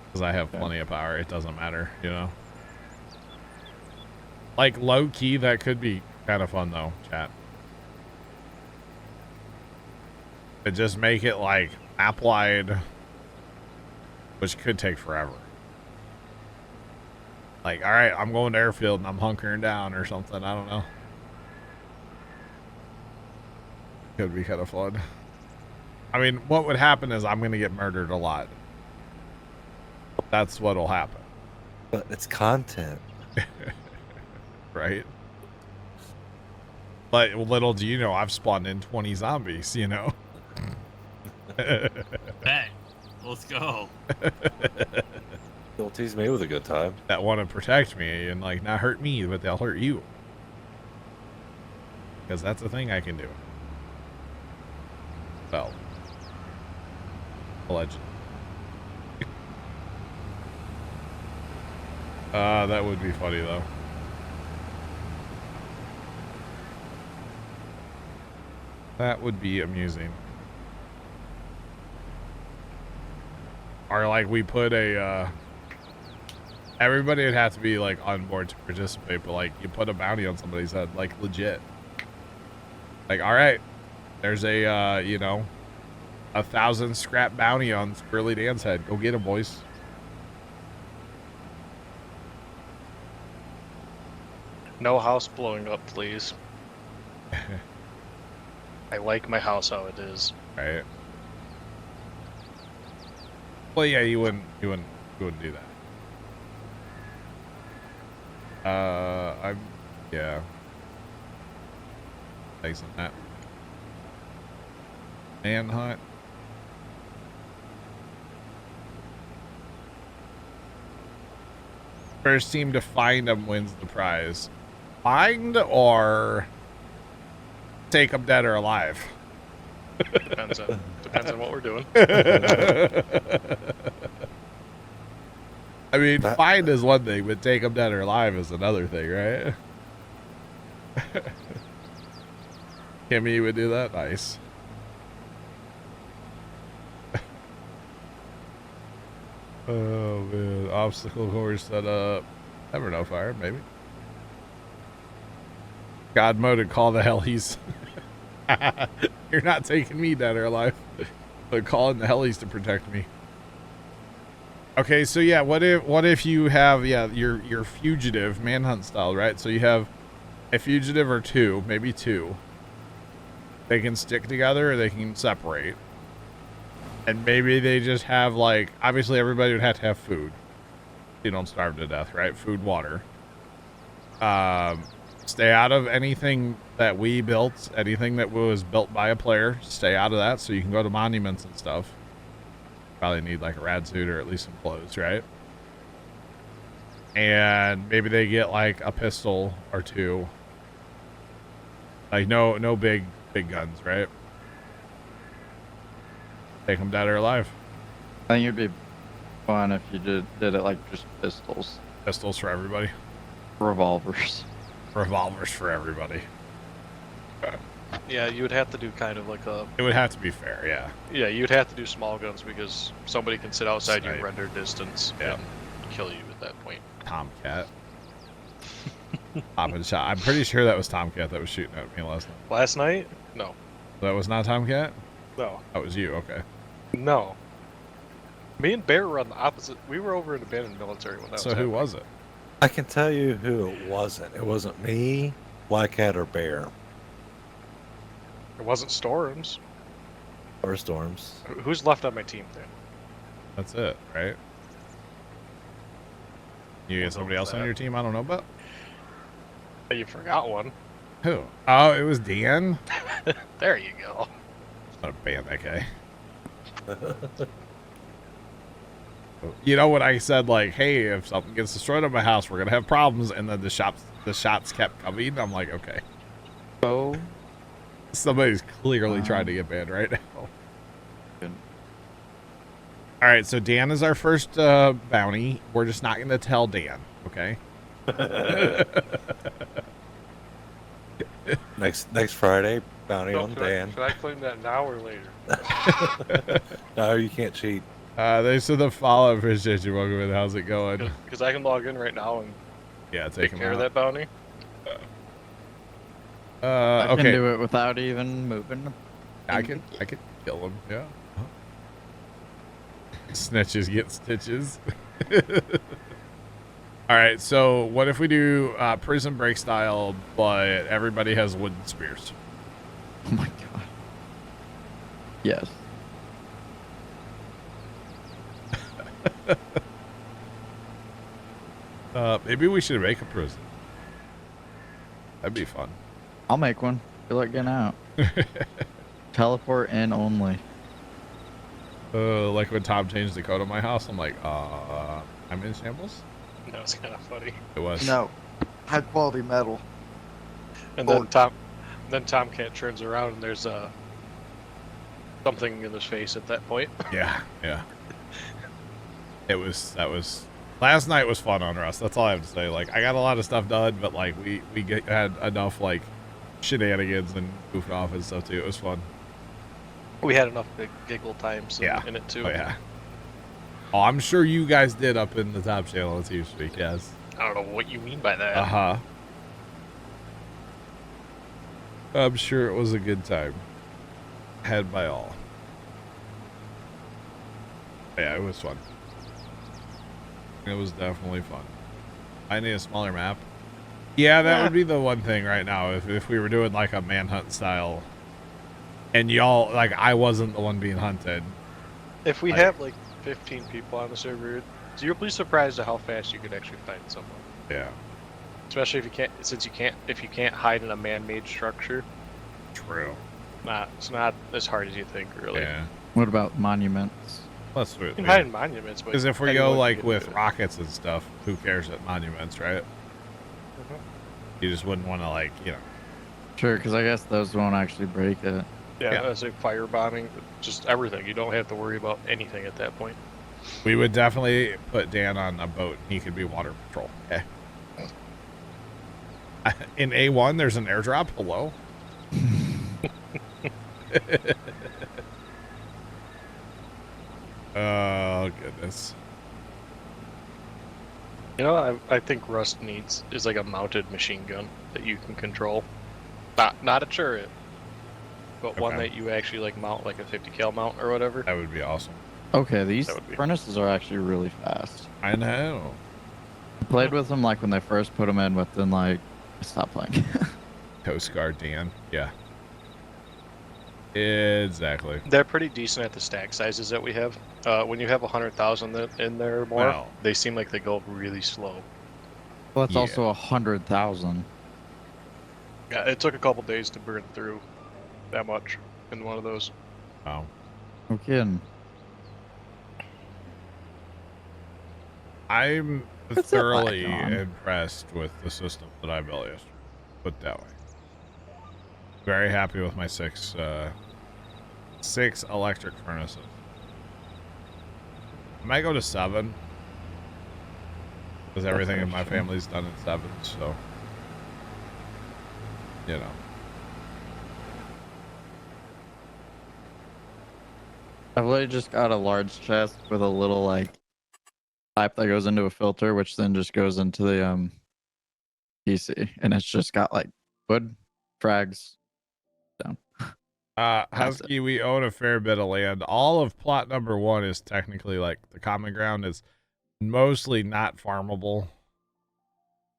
Because I have plenty of power. It doesn't matter, you know? Like, low key, that could be kind of fun, though, chat. But just make it, like, map wide. Which could take forever. Like, alright, I'm going to airfield and I'm hunkering down or something. I don't know. Could be kind of fun. I mean, what would happen is I'm going to get murdered a lot. That's what'll happen. But it's content. Right? But little do you know, I've spawned in 20 zombies, you know? Bet. Let's go. You'll tease me with a good time. That want to protect me and, like, not hurt me, but they'll hurt you. Because that's a thing I can do. Well. Allegedly. That would be funny, though. That would be amusing. Or, like, we put a, everybody would have to be, like, on board to participate, but, like, you put a bounty on somebody's head, like, legit. Like, alright, there's a, you know, 1,000 scrap bounty on Squirrely Dan's head. Go get him, boys. No house blowing up, please. I like my house how it is. Right. Well, yeah, you wouldn't do that. Yeah. Thanks on that. Manhunt. First team to find them wins the prize. Find or take them dead or alive? Depends on what we're doing. I mean, find is one thing, but take them dead or alive is another thing, right? Kimmy would do that? Nice. Oh, man. Obstacle course set up. Never know, fire, maybe. God mode and call the helis. You're not taking me dead or alive, but calling the helis to protect me. Okay, so yeah, what if you have your fugitive manhunt style, right? So you have a fugitive or 2, maybe 2. They can stick together or they can separate. And maybe they just have, like, obviously everybody would have to have food. You don't starve to death, right? Food, water. Stay out of anything that we built, anything that was built by a player. Stay out of that so you can go to monuments and stuff. Probably need like a rad suit or at least some clothes, right? And maybe they get like a pistol or 2. Like no big guns, right? Take them dead or alive. I think it'd be fun if you did it like just pistols, Pistols for everybody. revolvers. Revolvers for everybody. Yeah, you would have to do kind of like a. It would have to be fair, yeah. Yeah, you'd have to do small guns because somebody can sit outside your Snipe. render distance Yeah. and kill you at that point. Tomcat. Popping shot. I'm pretty sure that was Tomcat that was shooting at me last night. Last night? No. That was not Tomcat? No. That was you, okay. No. Me and Bear were on the opposite. We were over in abandoned military when that So was who happening. was it? I can tell you who it wasn't. It wasn't me, Black Cat, or Bear, It wasn't Storms. or Storms. Who's left on my team then? That's it, right? You get somebody else on your team I don't know about? You forgot one. Who? Oh, it was Dan? There you go. I'm gonna ban that guy. You know what I said, like, hey, if something gets destroyed on my house, we're gonna have problems, and then the shots kept coming. I'm like, okay. So Somebody's clearly trying to get banned right now. Good. All right, so Dan is our first bounty. We're just not gonna tell Dan, okay? Next Friday, bounty on Dan. Should I claim that now or later? No, you can't cheat. Thanks for the follow. Appreciate you. Welcome in. How's it going? Because I can log in right now and Yeah, take take him care of out. that bounty. I can Okay. do it without even moving. I could kill him. Yeah. Snitches get stitches. All right. So what if we do prison break style, but everybody has wooden spears? Oh my god. Yes. Maybe we should make a prison. That'd be fun. I'll make one. Feel like getting out. Teleport in only. Like when Tom changed the code on my house, I'm like, I'm in shambles. That was kind of funny. It was. No, high quality metal. And Oh. then Tomcat turns around and there's something in his face at that point. Yeah, yeah. That was last night was fun on Rust. That's all I have to say. Like, I got a lot of stuff done, but like we had enough like shenanigans and goofed off and stuff too. It was fun. We had enough big giggle times Yeah. in it too. Oh yeah. Oh, I'm sure you guys did up in the top channel on TeamSpeak, yes. I don't know what you mean by that. Uh-huh. I'm sure it was a good time. Had by all. Yeah, it was fun. It was definitely fun. I need a smaller map. Yeah, that would be the one thing right now. If we were doing like a manhunt style, and y'all, like, I wasn't the one being hunted. If we Like- have like 15 people on the server, you'll be surprised at how fast you could actually find someone. Yeah, Especially if you can't hide in a man-made structure. true. It's not as hard as you think, really. Yeah, What about monuments? let's do You it. can hide in monuments, but Because if we anyone go can like get with into it. rockets and stuff, who cares at monuments, right? Mhm. You just wouldn't want to, like, you know. Sure, because I guess those won't actually break it. Yeah, Yeah. that's like firebombing, just everything. You don't have to worry about anything at that point. We would definitely put Dan on a boat and he could be water patrol. Okay. In A1, there's an airdrop. Hello? Oh, goodness. You know, I think Rust is like a mounted machine gun that you can control. Not a turret, but one Okay. that you actually like mount like a 50 cal mount or whatever. That would be awesome. Okay, these That would be- furnaces are actually really fast. I know. I played with them like when they first put them in, but then like I stopped playing. Coast Guard Dan. Yeah. Exactly. They're pretty decent at the stack sizes that we have. When you have 100,000 in there or more, Wow. they seem like they go really slow. Well, it's Yeah. also 100,000. Yeah, it took a couple days to burn through that much in one of those. Wow. No kidding. I'm What's that thoroughly black on? impressed with the system that I built yesterday. Put it that way. Very happy with my six electric furnaces. I might go to 7. Because everything in my Sure. family's done in 7, so. You know. I've literally just got a large chest with a little like pipe that goes into a filter, which then just goes into the PC, and it's just got like wood, frags, down. That's it. Husky, we own a fair bit of land. All of plot number 1 is technically like the common ground is mostly not farmable.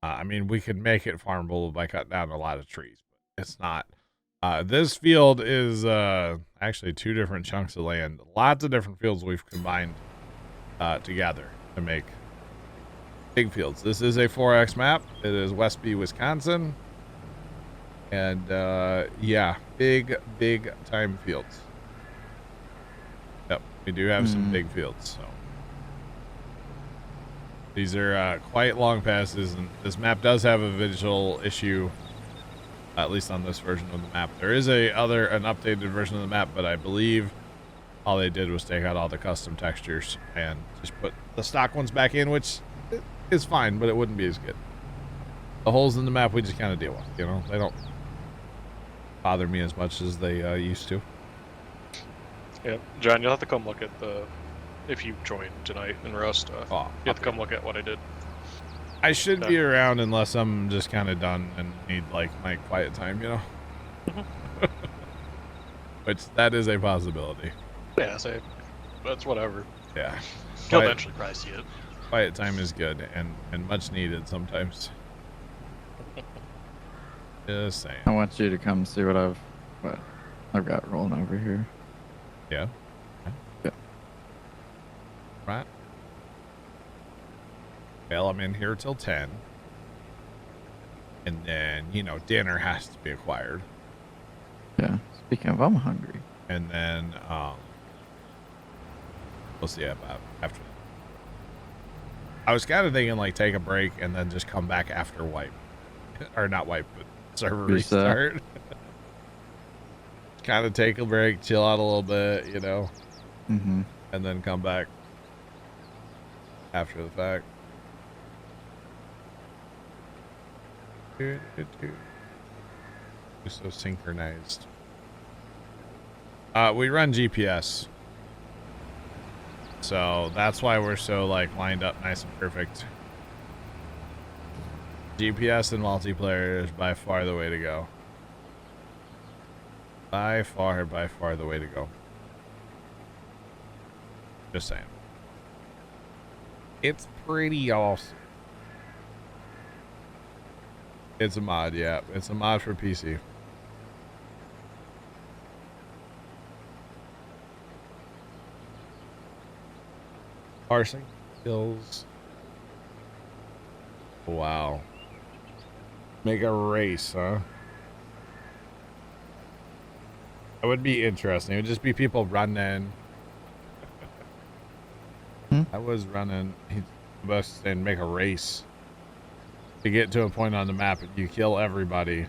I mean, we could make it farmable by cutting down a lot of trees, but it's not. This field is actually 2 different chunks of land. Lots of different fields we've combined together to make big fields. This is a 4X map. It is WESTBY, Wisconsin. And yeah, big time fields. Yep, we do have some big fields. So these are quite long passes, and this map does have a visual issue. At least on this version of the map. There is an updated version of the map, but I believe all they did was take out all the custom textures and just put the stock ones back in, which is fine, but it wouldn't be as good. The holes in the map we just kind of deal with, you know? They don't bother me as much as they used to. Yeah, John, you'll have to come look at the, if you join tonight in Rust, you have to come look at what I did. I should be around unless I'm just kind of done and need like my quiet time, you know? Which that is a possibility. Yeah, so that's whatever. Yeah. You'll eventually probably see it. Quiet time is good and much needed sometimes. Just saying. I want you to come see what I've got rolling over here. Yeah. Yeah. Right. Well, I'm in here till 10. And then, you know, dinner has to be acquired. Yeah. Speaking of, I'm hungry. And then, we'll see about after that. I was kind of thinking, like, take a break and then just come back after wipe. Or not wipe, but server restart. Kind of take a break, chill out a little bit, you know. Mm-hmm. And then come back after the fact. You're so synchronized. We run GPS. So that's why we're so like lined up nice and perfect. GPS and multiplayer is by far the way to go. By far the way to go. Just saying. It's pretty awesome. It's a mod, yeah. It's a mod for PC. Parsing skills. Wow. Make a race, huh? That would be interesting. It would just be people running. I was running. He's supposed to say make a race. To get to a point on the map, you kill everybody.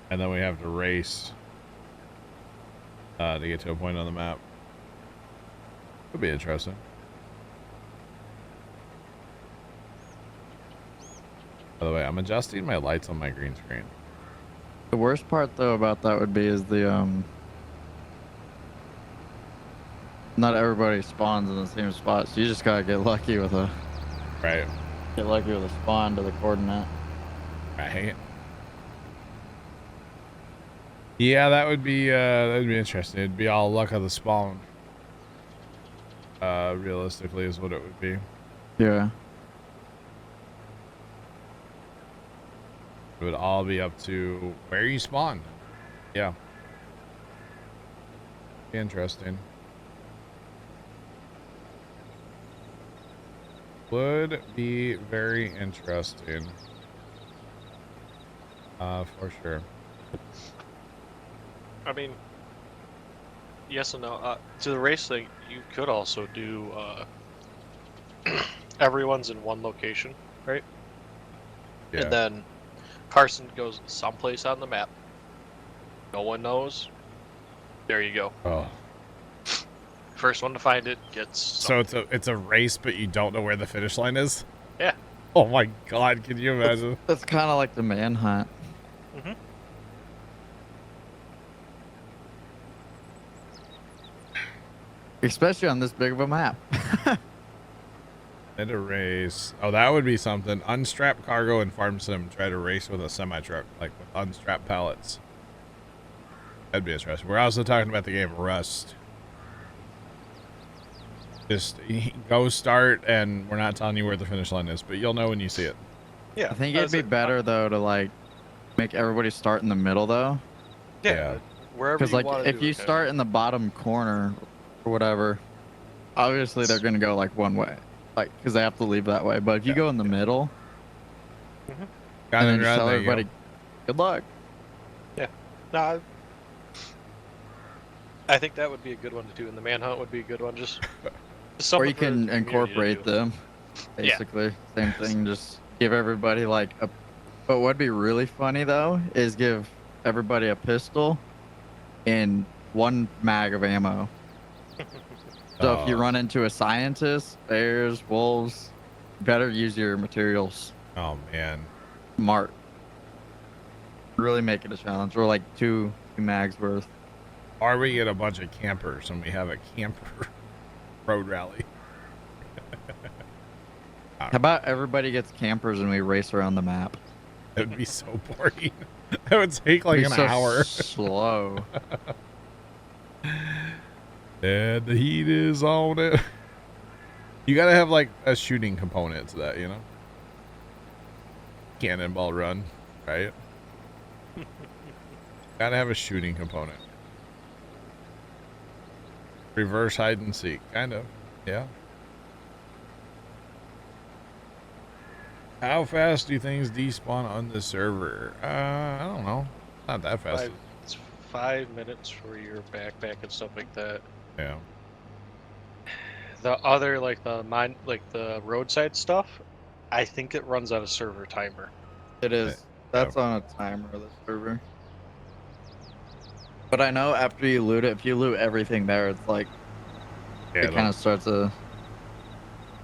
And then we have to race. To get to a point on the map. Could be interesting. By the way, I'm adjusting my lights on my green screen. The worst part though about that would be is the not everybody spawns in the same spot, so you just gotta get lucky with a spawn to the coordinate. Right. Yeah, that would be interesting. It'd be all luck of the spawn. Realistically is what it would be. Yeah. It would all be up to where you spawn. Yeah. Interesting. Would be very interesting. For sure. I mean, yes and no. To the race thing, you could also do everyone's in one location, right? Yeah. And then Carson goes someplace on the map. No one knows. There you go. Oh. First one to find it gets. So it's a race, but you don't know where the finish line is. Yeah. Oh my God! Can you imagine? That's kind of like the manhunt. Mm-hmm. Especially on this big of a map. And a race. Oh, that would be something. Unstrap cargo and farm sim. Try to race with a semi truck, like with unstrapped pallets. That'd be interesting. We're also talking about the game Rust. Just go start, and we're not telling you where the finish line is, but you'll know when you see it. Yeah. I think it'd be better though to like make everybody start in the middle though, Yeah. Wherever because you like want to if you start in the bottom corner or whatever, obviously they're gonna go like one way, like because they have to leave that way. But if you go in the middle, Got and it then just right tell there, you go. everybody, good luck. Nah, I think that would be a good one to do, and the manhunt would be a good one. Just Or something you for the can community to incorporate do. them. Yeah. Basically, same thing. Just give everybody like a. But what'd be really funny though is give everybody a pistol and one mag of ammo. So if you Oh. run into a scientist, bears, wolves, better use your materials Oh man. smart. Really make it a challenge, or like two mags worth. Or we get a bunch of campers and we have a camper road rally. How about everybody gets campers and we race around the map? It would be so boring. That would take like Be an so hour. Slow. And the heat is on it. You gotta have like a shooting component to that, you know? Cannonball run, right? Gotta have a shooting component. Reverse hide and seek, kind of. Yeah. How fast do things despawn on the server? I don't know. Not that fast. It's 5 minutes for your backpack and stuff like that. Yeah. The other, like the roadside stuff, I think it runs on a server timer. It is. That's on a timer, the server. But I know after you loot it, if you loot everything there, it's like Yeah, it kind of starts a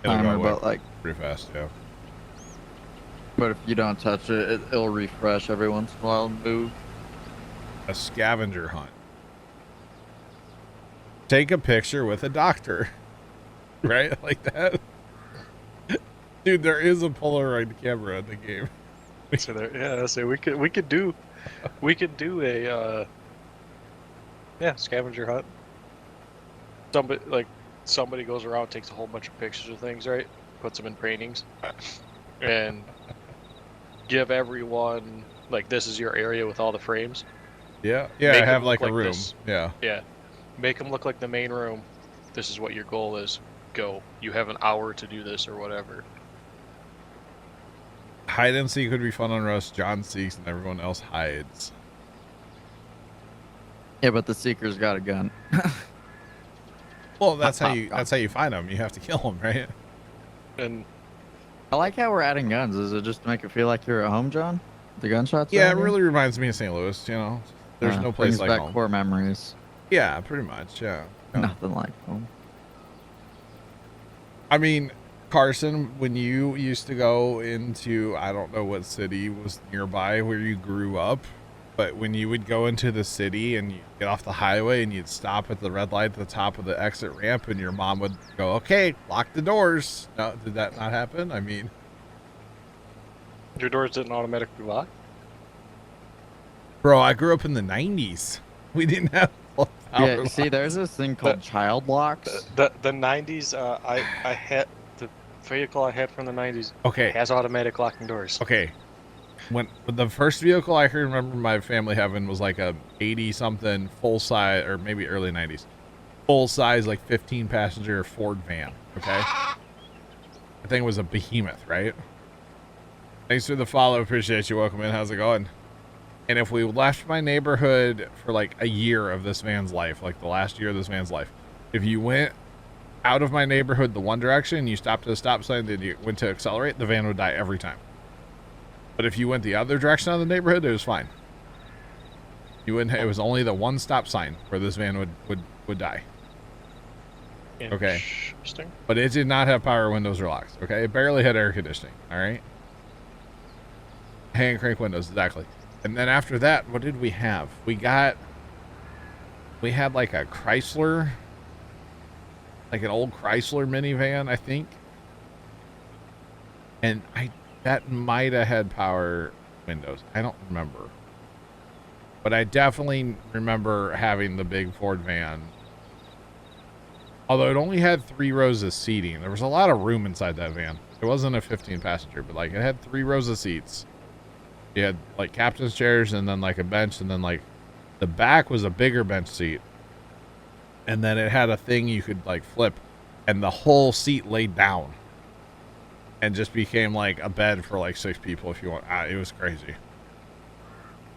it'll timer. go away But like, pretty fast, yeah. but if you don't touch it, it'll refresh every once in a while and move. A scavenger hunt. Take a picture with a doctor. Right? Like that. Dude, there is a Polaroid camera in the game. So there, yeah, so we could do a scavenger hunt. Somebody goes around, takes a whole bunch of pictures of things, right? Puts them in paintings, and give everyone like, this is your area with all the frames. Yeah. Yeah, Make I have them like look a like room. this. Yeah. Yeah, make them look like the main room. This is what your goal is. Go. You have an hour to do this or whatever. Hide and seek would be fun on Rust. John seeks and everyone else hides. Yeah, but the seeker's got a gun. Well, that's how you find them. You have to kill them, right? And I like how we're adding guns. Is it just to make it feel like you're at home, John? The gunshots? Yeah, it around here? really reminds me of St. Louis, you know. There's no place brings like back home. core memories. Yeah, pretty much, yeah. Yeah. Nothing like home. I mean, Carson, when you used to go into, I don't know what city was nearby where you grew up, but when you would go into the city and you get off the highway and you'd stop at the red light at the top of the exit ramp and your mom would go, okay, lock the doors. No, did that not happen? I mean, your doors didn't automatically lock. bro, I grew up in the 90s. We didn't have Yeah, power see, there's this thing called child locks. The 90s, I had the vehicle I had from the 90s Okay. has automatic locking doors. Okay. When the first vehicle I can remember my family having was like a 80 something full size, or maybe early 90s, full size, like 15 passenger Ford van. Okay. I think it was a behemoth, right? Thanks for the follow. Appreciate you. Welcome in. How's it going? And if we left my neighborhood for like a year of this van's life, like the last year of this van's life, if you went out of my neighborhood the one direction, you stopped at a stop sign, then you went to accelerate, the van would die every time. But if you went the other direction of the neighborhood, it was fine. You wouldn't. It was only the one stop sign where this van would die. Okay. Interesting. But it did not have power windows or locks. Okay, it barely had air conditioning. All right. Hand crank windows, exactly. And then after that, what did we have? We had like a Chrysler, like an old Chrysler minivan, I think. And that might have had power windows. I don't remember. But I definitely remember having the big Ford van. Although it only had 3 rows of seating. There was a lot of room inside that van. It wasn't a 15 passenger, but like it had 3 rows of seats. You had like captain's chairs and then like a bench, and then like the back was a bigger bench seat. And then it had a thing you could like flip, and the whole seat laid down and just became like a bed for like 6 people if you want. It was crazy.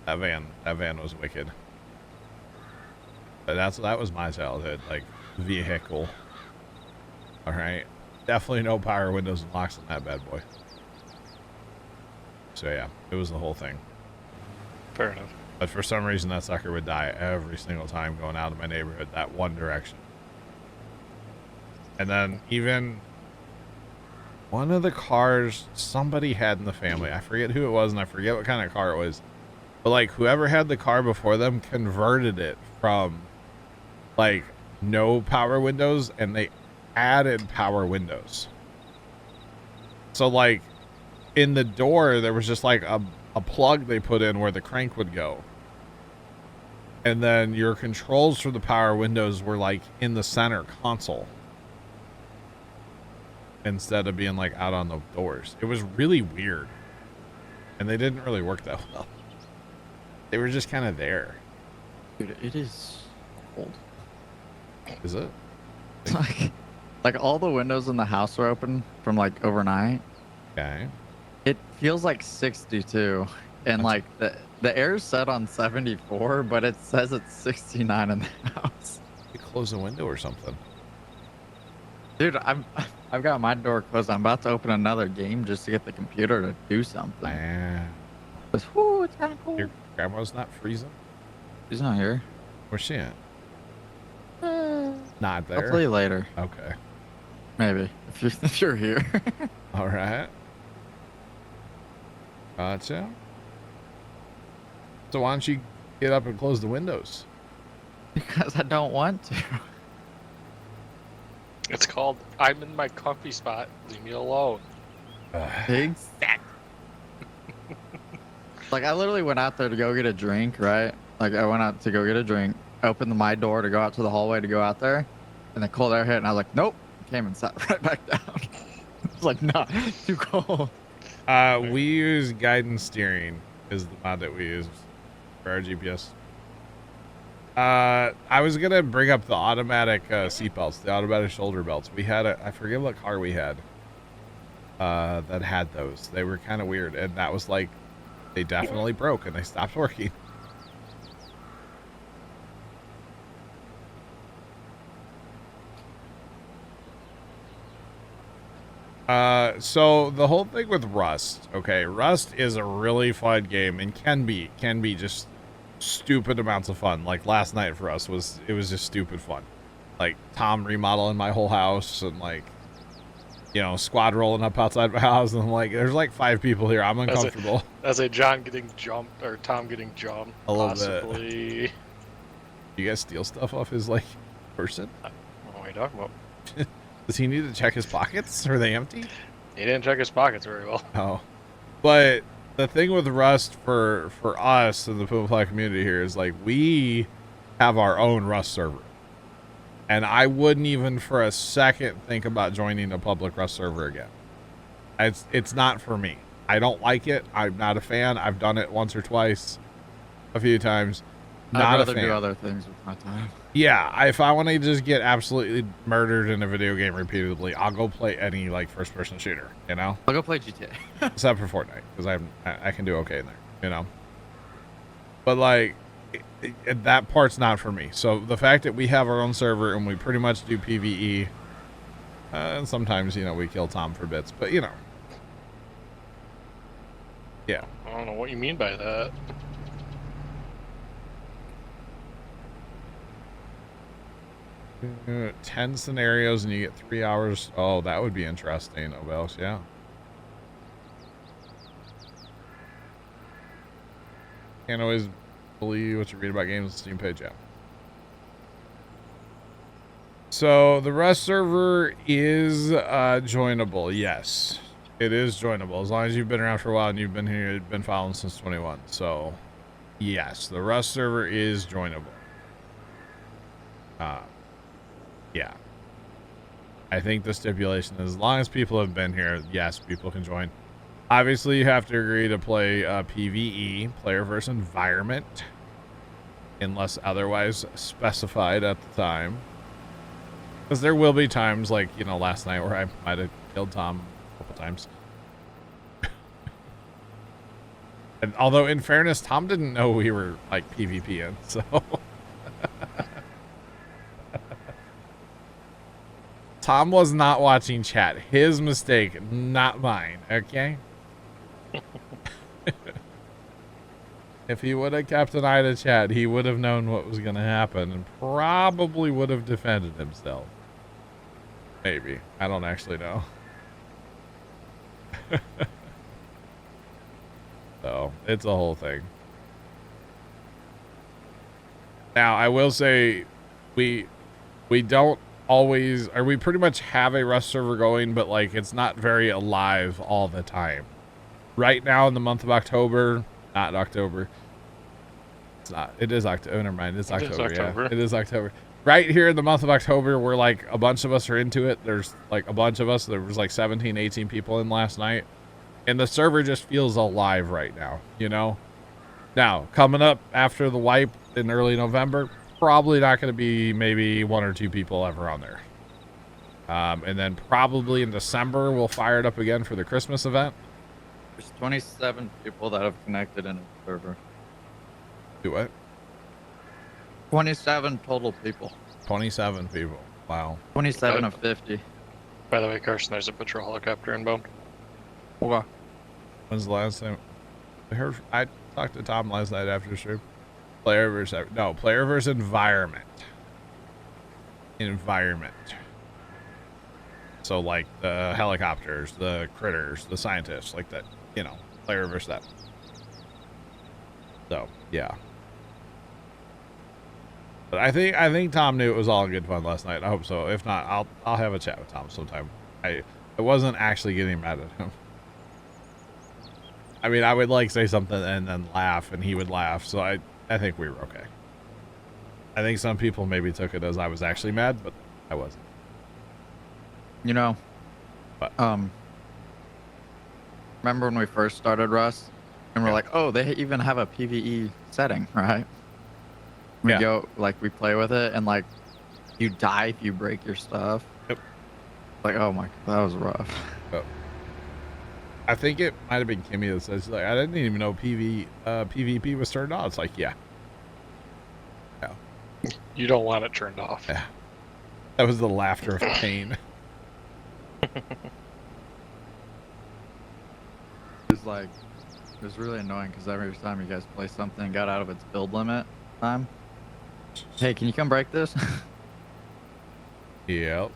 That van was wicked. But that was my childhood, like vehicle. All right, definitely no power windows and locks on that bad boy. So yeah, it was the whole thing. Fair enough. But for some reason, that sucker would die every single time going out of my neighborhood that one direction. And then even one of the cars somebody had in the family, I forget who it was and I forget what kind of car it was, but like whoever had the car before them converted it from like no power windows, and they added power windows. So like in the door, there was just like a plug they put in where the crank would go. And then your controls for the power windows were like in the center console, instead of being like out on the doors. It was really weird. And they didn't really work that well. They were just kind of there. Dude, it is cold. Is it? Like all the windows in the house are open from like overnight. Okay. It feels like 62, and like the air's set on 74, but it says it's 69 in the house. You close the window or something. Dude, I've got my door closed. I'm about to open another game just to get the computer to do something. Man. But, whoo, it's kind of cool. Your grandma's not freezing? She's not here. Where's she at? Not there? I'll tell you later. Okay. Maybe if you're here. All right. Gotcha. So why don't you get up and close the windows? Because I don't want to. It's called I'm in my comfy spot. Leave me alone. Exactly. Like I literally went out there to go get a drink, right? Like I went out to go get a drink, opened my door to go out to the hallway to go out there, and the cold air hit, and I was like, nope. Came and sat right back down. I was like, nah, too cold. We use guidance steering is the mod that we use for our GPS. I was gonna bring up the automatic seat belts, the automatic shoulder belts. We had I forget what car we had that had those. They were kind of weird, and that was like they definitely broke and they stopped working. So the whole thing with Rust, okay, Rust is a really fun game and can be just stupid amounts of fun. Like last night for us was just stupid fun. Like Tom remodeling my whole house and like, you know, squad rolling up outside my house, and I'm like, there's like 5 people here. I'm uncomfortable. As a John getting jumped or Tom getting jumped. A little possibly. bit. You guys steal stuff off his like person? What are you talking about? Does he need to check his pockets? Are they empty? He didn't check his pockets very well. Oh, but the thing with Rust for us in the Puma Plow community here is like we have our own Rust server, and I wouldn't even for a second think about joining a public Rust server again. It's not for me. I don't like it. I'm not a fan. I've done it once or twice, a few times. Not I'd a rather fan. do other things with my time. Yeah, if I want to just get absolutely murdered in a video game repeatedly, I'll go play any like first-person shooter, you know? I'll go play GTA. Except for Fortnite, because I can do okay in there, you know? But like, that part's not for me. So the fact that we have our own server and we pretty much do PvE, and sometimes, you know, we kill Tom for bits, but you know. Yeah. I don't know what you mean by that. 10 scenarios and you get 3 hours. Oh, that would be interesting, Obels. Yeah. Can't always believe what you read about games on Steam page. Yeah. So the Rust server is joinable. Yes, it is joinable as long as you've been around for a while and you've been here, been following since 21. So yes, the Rust server is joinable. Yeah. I think the stipulation is as long as people have been here, yes, people can join. Obviously, you have to agree to play PvE, player versus environment, unless otherwise specified at the time. Because there will be times like, you know, last night where I might have killed Tom a couple times. And although, in fairness, Tom didn't know we were, like, PvPing, so... Tom was not watching chat. His mistake, not mine, okay? If he would have kept an eye to chat, he would have known what was going to happen and probably would have defended himself. Maybe. I don't actually know. So, it's a whole thing. Now, I will say, we don't always, or we pretty much have a Rust server going, but like it's not very alive all the time. Right now in the month of October, not October. It's not. It is October. Never mind. It's October. Yeah, it is October. Right here in the month of October, we're like a bunch of us are into it. There's like a bunch of us. There was like 17, 18 people in last night, and the server just feels alive right now. You know. Now coming up after the wipe in early November. Probably not going to be maybe 1 or 2 people ever on there. And then probably in December, we'll fire it up again for the Christmas event. There's 27 people that have connected in a server. Do what? 27 total people. 27 people. Wow. 27 of 50. By the way, Carson, there's a patrol helicopter inbound. Okay. When's the last time? I talked to Tom last night after the stream. Player versus environment. Environment. So like the helicopters, the critters, the scientists, like that, you know, player versus that. So yeah. But I think Tom knew it was all good fun last night. I hope so. If not, I'll have a chat with Tom sometime. I wasn't actually getting mad at him. I mean, I would like say something and then laugh, and he would laugh. So I think we were okay. I think some people maybe took it as I was actually mad, but I wasn't. You know, what? Remember when we first started Rust? And we're like, oh, they even have a PvE setting, right? We go, like, we play with it, and, like, you die if you break your stuff. Yep. Like, oh my, that was rough. Oh. I think it might have been Kimmy that says, like, I didn't even know PvP was turned on. It's like, yeah. You don't want it turned off. Yeah. That was the laughter of pain. It's like, it was really annoying because every time you guys play something got out of its build limit time. Hey, can you come break this? Yep.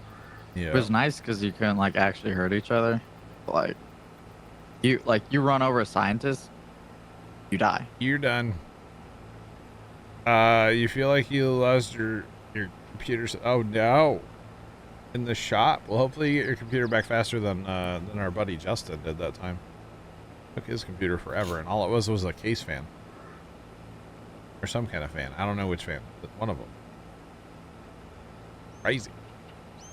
Yeah. It was nice because you couldn't like actually hurt each other. Like you run over a scientist, you die. You're done. You feel like you lost your computer? Oh no! In the shop. Well, hopefully you get your computer back faster than our buddy Justin did that time. Took his computer forever, and all it was a case fan or some kind of fan. I don't know which fan, but one of them. Crazy.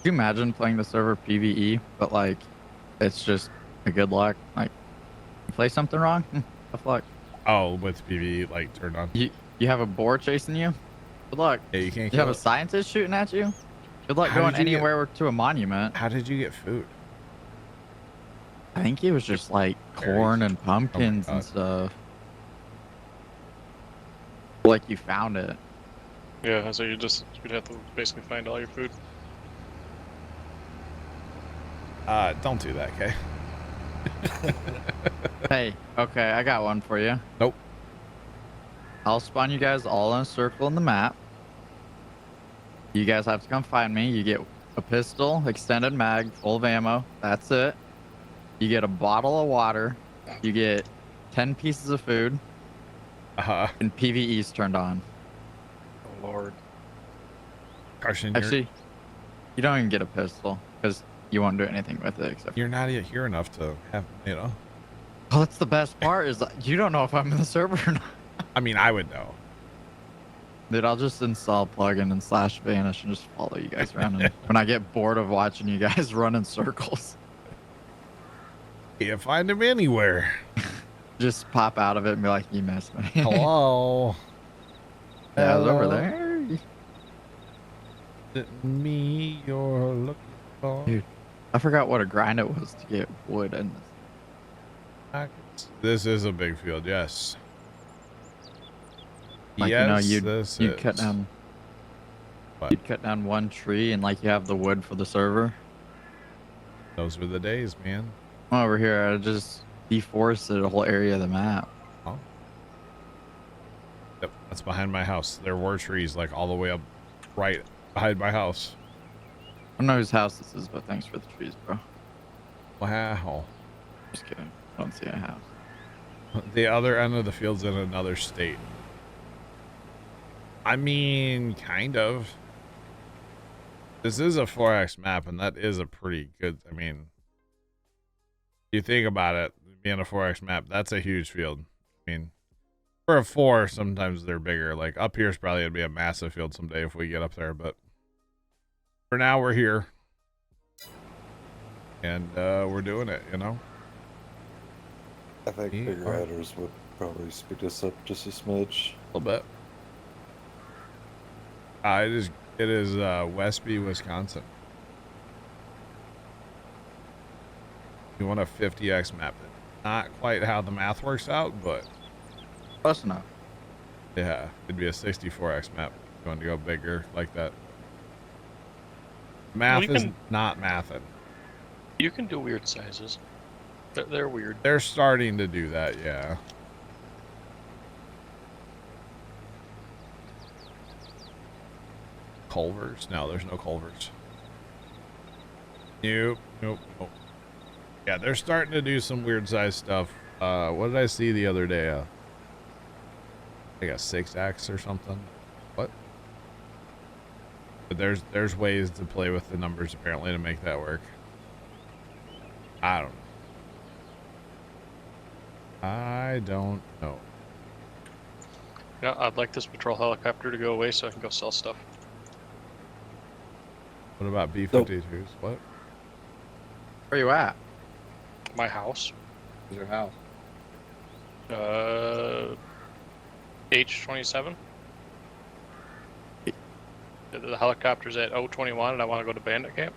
Can you imagine playing the server PvE, but like it's just a good luck? Like you play something wrong, tough luck. Oh, with PvE like turned on. You have a boar chasing you. Good luck. Yeah, you can't. You have a scientist shooting at you. Good luck going anywhere to a monument. How did you get food? I think it was just like corn and pumpkins and stuff. Like you found it. Yeah, so you'd have to basically find all your food. Don't do that, okay? Hey, okay, I got one for you. Nope. I'll spawn you guys all in a circle in the map. You guys have to come find me. You get a pistol, extended mag, full of ammo. That's it. You get a bottle of water. You get 10 pieces of food. And PvE's turned on. Oh, Lord. Carson, Actually, you don't even get a pistol because you won't do anything with it except. you're not yet here enough to have, you know. Oh, that's the best part is that you don't know if I'm in the server or not. I mean, I would know. Dude, I'll just install plugin and /vanish and just follow you guys around. And when I get bored of watching you guys run in circles, Can't find him anywhere. just pop out of it and be like, "You missed me." Hello. Yeah, I was over Hello? there. Is it me you're looking for? Dude, I forgot what a grind it was to get wood in this. This is a big field, yes. Like, yes, you know, this you'd is. cut down. What? You'd cut down one tree and like you have the wood for the server. Those were the days, man. Over here, I just deforested a whole area of the map. Oh. Yep, that's behind my house. There were trees like all the way up right behind my house. I don't know whose house this is, but thanks for the trees, bro. Wow. Just kidding. I don't see a house. The other end of the field's in another state. I mean, kind of. This is a 4X map, and that is a pretty good, I mean, you think about it, being a 4X map, that's a huge field. I mean, for a 4, sometimes they're bigger. Like, up here is probably going to be a massive field someday if we get up there, but for now, we're here. And we're doing it, you know? I think Yeah. bigger headers would probably speed us up just a smidge. A little bit. It is WESTBY, Wisconsin. You want a 50x map. Not quite how the math works out, but Close enough. yeah, it'd be a 64x map. You want to go bigger like that. Math you is can- not mathing. You can do weird sizes. They're weird. They're starting to do that, yeah. Culvers? No, there's no culvers. Nope, nope, nope. Yeah, they're starting to do some weird size stuff. What did I see the other day? Like a 6X or something. What? But there's ways to play with the numbers apparently to make that work. I don't know. I don't know. Yeah, I'd like this patrol helicopter to go away so I can go sell stuff. What about B-52s? What? Where you at? My house. Where's your house? H27. The helicopter's at O21 and I want to go to bandit camp.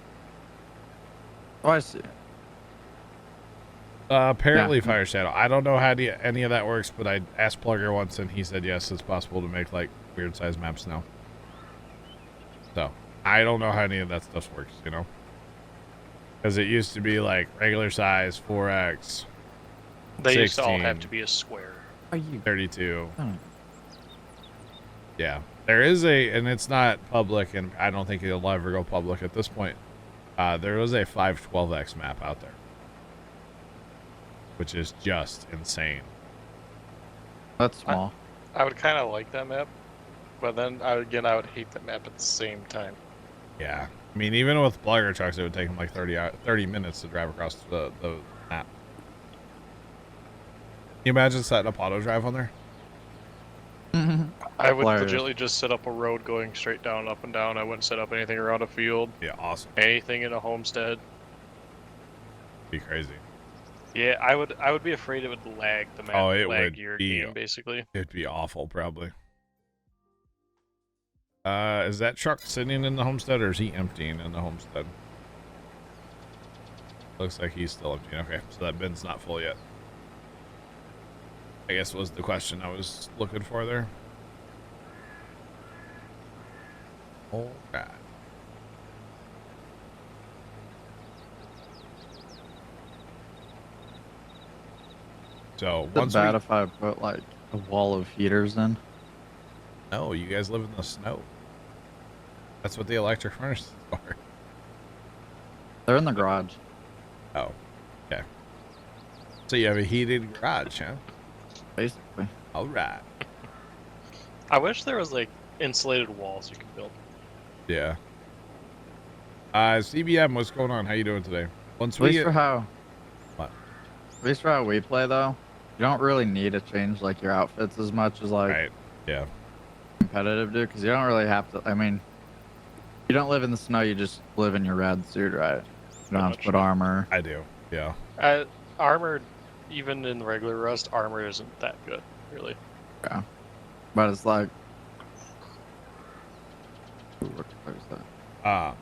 Oh, I see. Apparently Yeah. Fire Shadow. I don't know how any of that works, but I asked Plugger once and he said yes, it's possible to make like weird size maps now. So I don't know how any of that stuff works, you know? Because it used to be like regular size 4X, They used to all 16. have to be a square. Are you? 32. Oh. Yeah, there is and it's not public, and I don't think it'll ever go public at this point. There was a 512X map out there, which is just insane. That's small. I would kind of like that map, but then I would hate that map at the same time. Yeah, I mean, even with Plugger trucks, it would take them like 30 minutes to drive across the map. Can you imagine setting up auto drive on there? I would Flyers. legitimately just set up a road going straight down, up and down. I wouldn't set up anything around a field, Yeah, awesome. anything in a homestead. Be crazy. Yeah, I would be afraid it would lag the map. Oh, it lag would your be- game basically. It'd be awful, probably. Is that truck sitting in the homestead, or is he emptying in the homestead? Looks like he's still emptying. Okay, so that bin's not full yet. I guess was the question I was looking for there. Oh, God. So It's once we... bad if I put like a wall of heaters in. No, you guys live in the snow. That's what the electric furnaces are. They're in the garage. Oh, okay. So you have a heated garage, huh? Basically. All right. I wish there was like insulated walls you could build. Yeah. CBM, what's going on? How you doing today? Once At we least get... for how What? At least for how we play though, you don't really need to change like your outfits as much as like Right. Yeah. competitive do, because you don't really have to. I mean, you don't live in the snow. You just live in your rad suit, right? You don't Pretty have to much, put yeah. armor. I do. Yeah. Armor, even in regular Rust, armor isn't that good, really. Yeah. But it's like, ooh, what the fuck is that?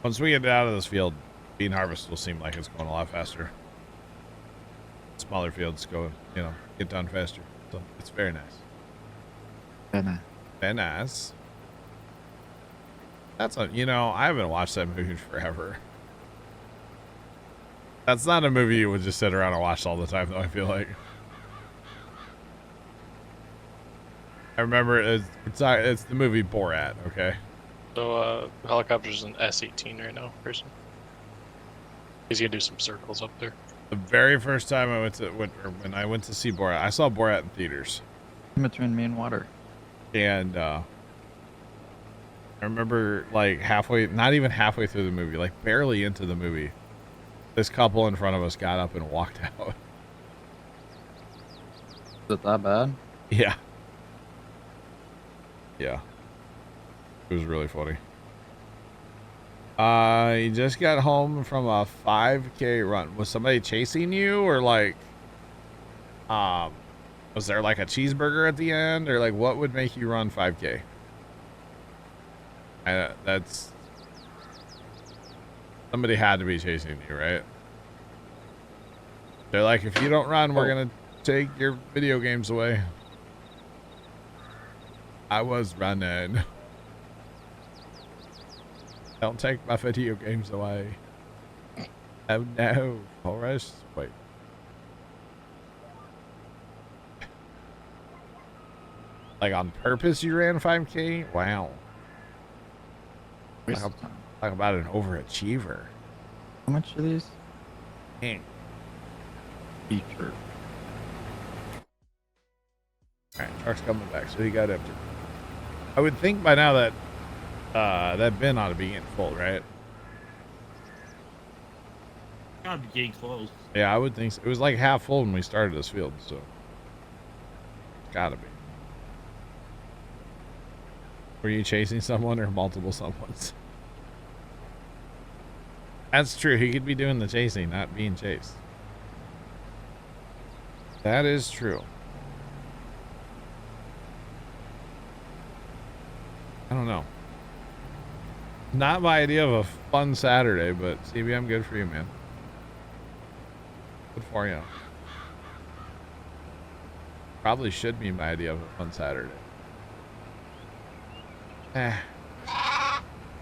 Once we get out of this field, bean harvest will seem like it's going a lot faster. Smaller fields go, you know, get done faster. So it's very nice. Very nice. That's a, you know, I haven't watched that movie forever. That's not a movie you would just sit around and watch all the time, though, I feel like. I remember it's the movie Borat, okay? So, helicopter's an S-18 right now, person. He's gonna do some circles up there. The very first time I went to, when I went to see Borat, I saw Borat in theaters. In between me and water. And, I remember, like, not even halfway through the movie, like, barely into the movie, this couple in front of us got up and walked out. Is it that bad? Yeah. Yeah. It was really funny. You just got home from a 5K run. Was somebody chasing you, or like, was there like a cheeseburger at the end, or like what would make you run 5K? That's somebody had to be chasing you, right? They're like, if you don't run, we're gonna take your video games away. I was running. Don't take my video games away. Oh no, Forrest. Wait. Like on purpose you ran 5K? Wow. Waste Talk of time. about an overachiever. How much are these? Dang. Feature. Alright, truck's coming back, so he got empty. I would think by now that that bin ought to be getting full, right? Gotta be getting close. Yeah, I would think so. It was like half full when we started this field, so it's gotta be. Were you chasing someone or multiple someones? That's true. He could be doing the chasing, not being chased. That is true. I don't know. Not my idea of a fun Saturday, but CBM, good for you, man. Good for you. Probably should be my idea of a fun Saturday.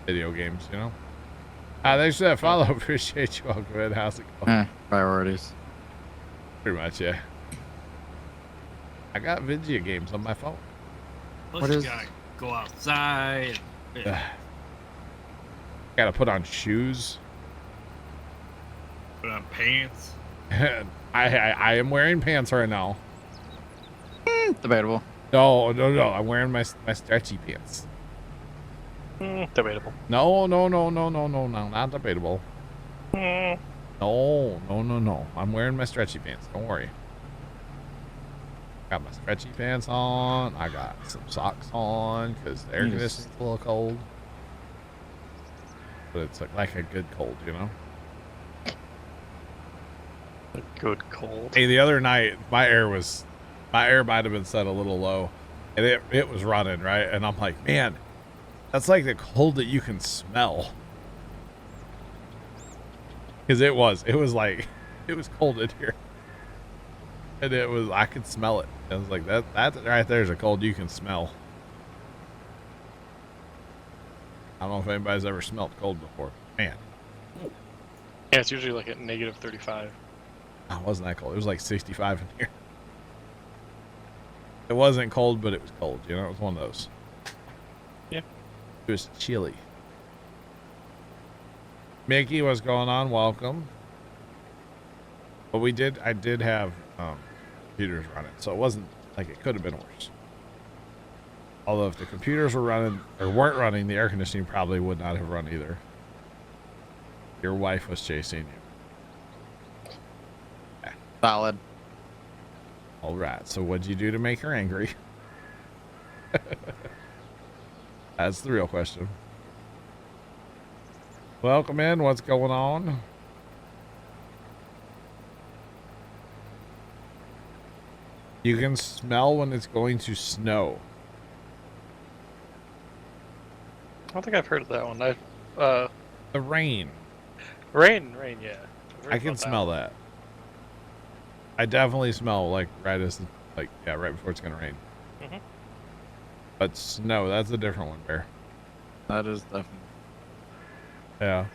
Video games, you know? Thanks for that follow. Appreciate you all. Go ahead. How's it going? Priorities. Pretty much, yeah. I got video games on my phone. Plus What you is- gotta go outside. Gotta put on shoes. Put on pants. I am wearing pants right now. Debatable. No. I'm wearing my stretchy pants. Debatable. No, not debatable. No. I'm wearing my stretchy pants. Don't worry. Got my stretchy pants on. I got some socks on because the air conditioning's a little cold. But it's like a good cold, you know? A good cold. Hey, the other night, my air might have been set a little low. And it was running, right? And I'm like, man, that's like the cold that you can smell. Because it was cold in here. And I could smell it. I was like, that right there's a cold you can smell. I don't know if anybody's ever smelled cold before. Man, Yeah, it's usually like at negative 35. it wasn't that cold. It was like 65 in here. It wasn't cold, but it was cold. You know, it was one of those. Yeah. It was chilly. Mickey, what's going on? Welcome. But I did have computers running, so it wasn't like it could have been worse. Although if the computers were running or weren't running, the air conditioning probably would not have run either. Your wife was chasing you. Solid. All right. So what'd you do to make her angry? That's the real question. Welcome in. What's going on? You can smell when it's going to snow. I don't think I've heard of that one. The rain. Rain, yeah. I've heard I can about smell one. that. I definitely smell like right before it's gonna rain. Mhm. But snow, that's a different one, Bear. That is definitely. Yeah.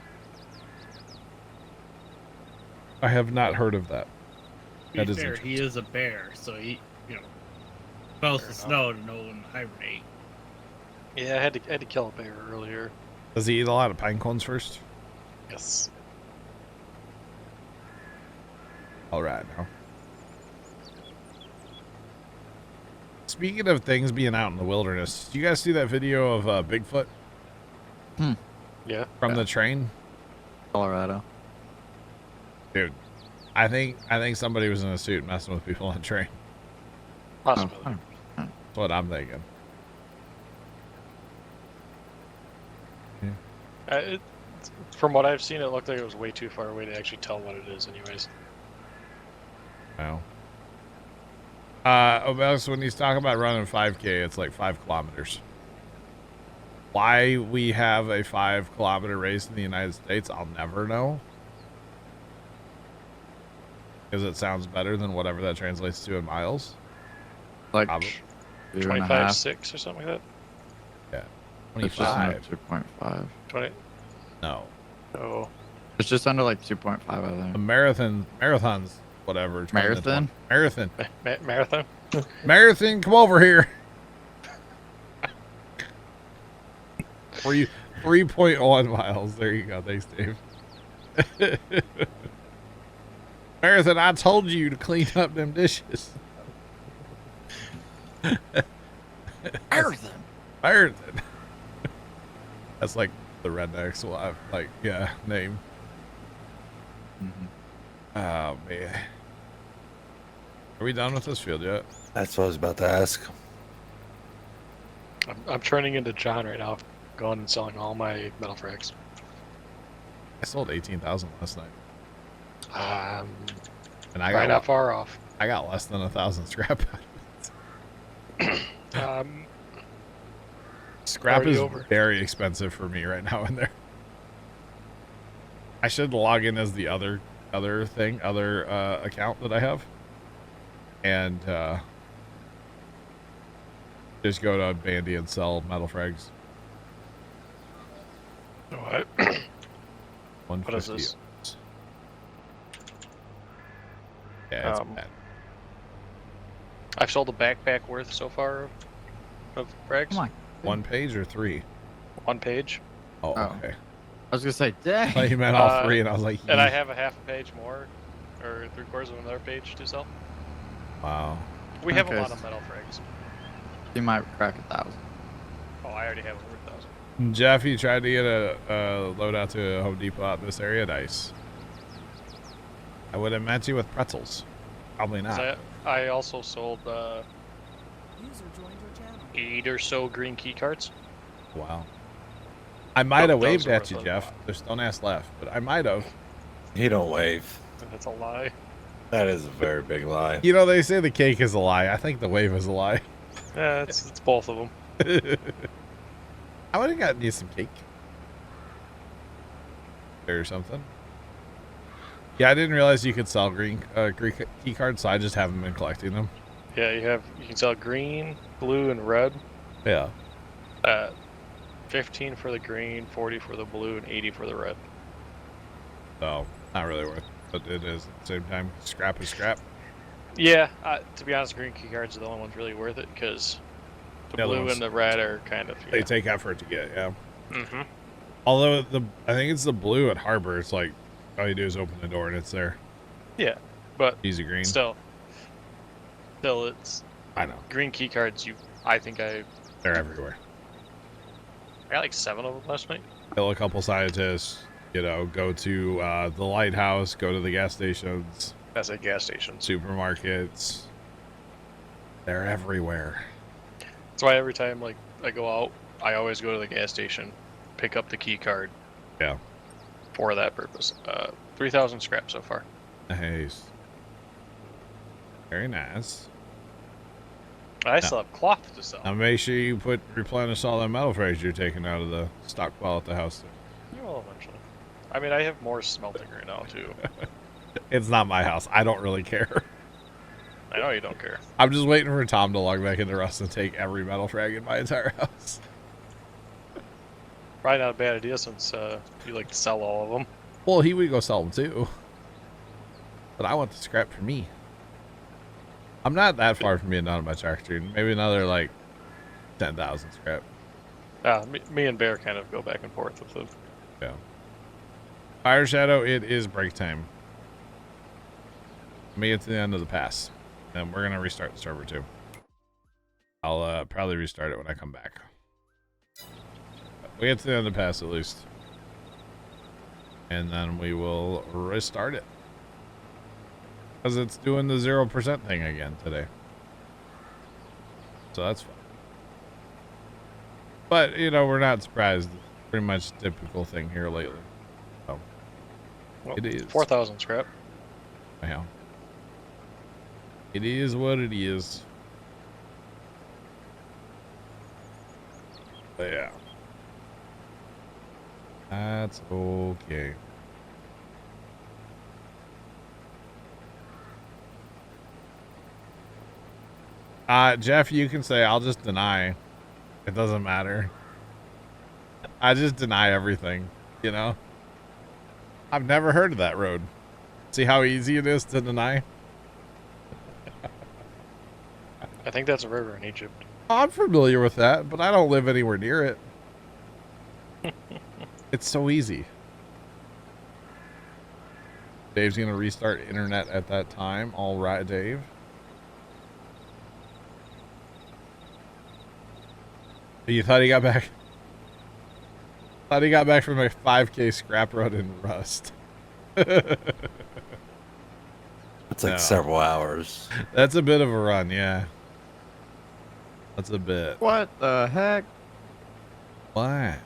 I have not heard of that. To be That is fair, he interesting. is a bear, so he, smells the Fair snow to know when to hibernate. Yeah, I had to kill a bear earlier. Does he eat a lot of pine cones first? Yes. All right, now. Speaking of things being out in the wilderness, do you guys see that video of Bigfoot Yeah. from the train? Colorado. Dude, I think somebody was in a suit messing with people on the train. Possibly. Oh, That's what I'm thinking. From what I've seen, it looked like it was way too far away to actually tell what it is, anyways. Wow. Obelix, when he's talking about running 5K, it's like 5 kilometers. Why we have a 5-kilometer race in the United States, I'll never know. Because it sounds better than whatever that translates to in miles. Like Probably. 25, 2.5. 6 or something like Yeah. It's just under 25. 2.5. that? 20. No. Oh. It's just under like 2.5, I A think. marathon's whatever. it's probably Marathon? Marathon. Marathon? Marathon, come over here. 3.1 miles. There you go. Thanks, Dave. Marathon, I told you to clean up them dishes. Marathon. Marathon. That's like the rednecks will have, name. Mm-hmm. Oh, man. Are we done with this field yet? That's what I was about to ask. I'm turning into John right now, going and selling all my metal frags. I sold 18,000 last night. And I Right not far off. I got less than 1,000 scrap. Scrap Already is over. very expensive for me right now in there. I should log in as the other account that I have. And just go to Bandy and sell metal frags. What? 150. What is this? Yeah, it's Um, bad. I've sold a backpack worth so far of frags. Come on. 1 page or 3? 1 page. Oh, Oh. okay. I was gonna say, dang. I thought you meant all Uh, 3, and I was like, And I "Yeesh." have a half a page more, or 3/4 of another page to sell. Wow. We have a Okay. lot of metal frags. You might crack 1,000. Oh, I already have over 1,000. Jeff, you tried to get a loadout to a Home Depot out in this area? Nice. I would have met you with pretzels. Probably 'Cause not. I also sold User joined your channel. 8 or so green key cards. Wow. I might have Those waved are at worth you, a Jeff. lot. Just don't ask left, but I might have. He don't wave. That's a lie. That is a very big lie. You know, they say the cake is a lie. I think the wave is a lie. Yeah, it's both of them. I would have gotten you some cake. Or something. Yeah, I didn't realize you could sell green key cards, so I just haven't been collecting them. Yeah, you can sell green, blue, and red. Yeah. 15 for the green, 40 for the blue, and 80 for the red. So, not really worth it, but it is at the same time. Scrap is scrap. Yeah, to be honest, green key cards are the only ones really worth it because The The other blue ones- and the red are kind of. They Yeah. take effort to get, yeah. Mm-hmm. Although I think it's the blue at Harbor. It's like all you do is open the door and it's there. Yeah, but Easy green. still, it's I know green key cards. I think I they're everywhere. got like 7 of them last night. Kill a couple scientists. You know, go to the lighthouse. Go to the gas stations, That's at gas stations. supermarkets. They're everywhere. That's why every time like I go out, I always go to the gas station, pick up the key card. Yeah. For that purpose. 3,000 scrap so far. Nice. Very nice. I still have cloth to sell. Now make sure you replenish all that metal frames you're taking out of the stockpile at the house. You will eventually. I mean, I have more smelting right now too. It's not my house. I don't really care. I know you don't care. I'm just waiting for Tom to log back into Rust and take every metal frag in my entire house. Probably not a bad idea since you like to sell all of them. Well, he would go sell them too. But I want the scrap for me. I'm not that far from being done with my tractor. Maybe another like 10,000 scrap. Me and Bear kind of go back and forth with them. Yeah. Fire Shadow, it is break time. Make it to the end of the pass. And we're going to restart the server too. I'll probably restart it when I come back. We get to the end of the pass at least. And then we will restart it. Because it's doing the 0% thing again today. So that's fine. But, you know, we're not surprised. It's pretty much a typical thing here lately. So, Well, it is. 4,000 scrap. Yeah. It is what it is. But yeah. That's okay. Jeff, you can say I'll just deny. It doesn't matter. I just deny everything, you know? I've never heard of that road. See how easy it is to deny? I think that's a river in Egypt. I'm familiar with that, but I don't live anywhere near it. It's so easy. Dave's gonna restart internet at that time. All right, Dave. You thought he got back? Thought he got back from a 5K scrap run in Rust. It's like No. several hours. That's a bit of a run, yeah. That's a bit. What the heck? Why?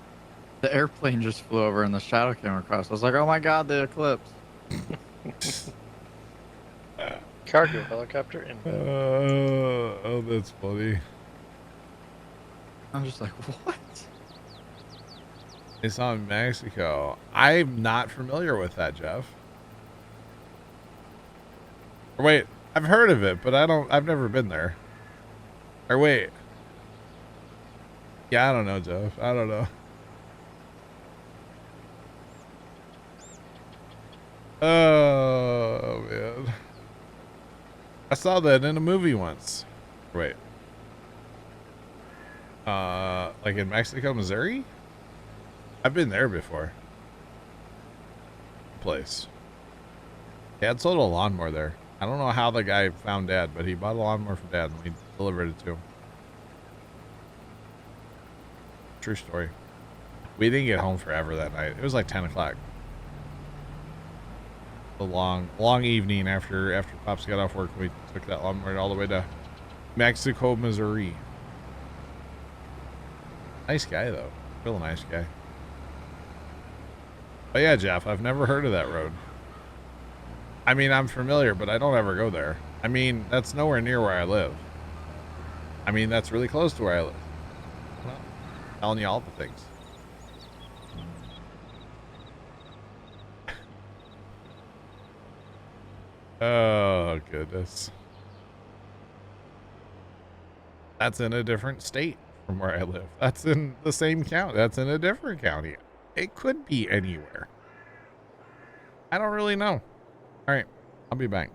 The airplane just flew over and the shadow came across. I was like, oh my god, the eclipse. Cargo helicopter in. Oh, that's funny. I'm just like, what? It's on Mexico. I'm not familiar with that, Jeff. Or wait, I've heard of it, but I've never been there. Or wait. Yeah, I don't know, Jeff. I don't know. Oh, man. I saw that in a movie once. Wait. Like in Mexico, Missouri? I've been there before. Place. Dad sold a lawnmower there. I don't know how the guy found Dad, but he bought a lawnmower from Dad and we delivered it to him. True story. We didn't get home forever that night. It was like 10 o'clock. A long evening after Pops got off work. We took that lawnmower all the way to Mexico, Missouri. Nice guy, though. Real nice guy. But yeah, Jeff, I've never heard of that road. I mean, I'm familiar, but I don't ever go there. I mean, that's nowhere near where I live. I mean, that's really close to where I live. Well, telling you all the things. Oh, goodness. That's in a different state from where I live. That's in the same county. That's in a different county. It could be anywhere. I don't really know. All right. I'll be back.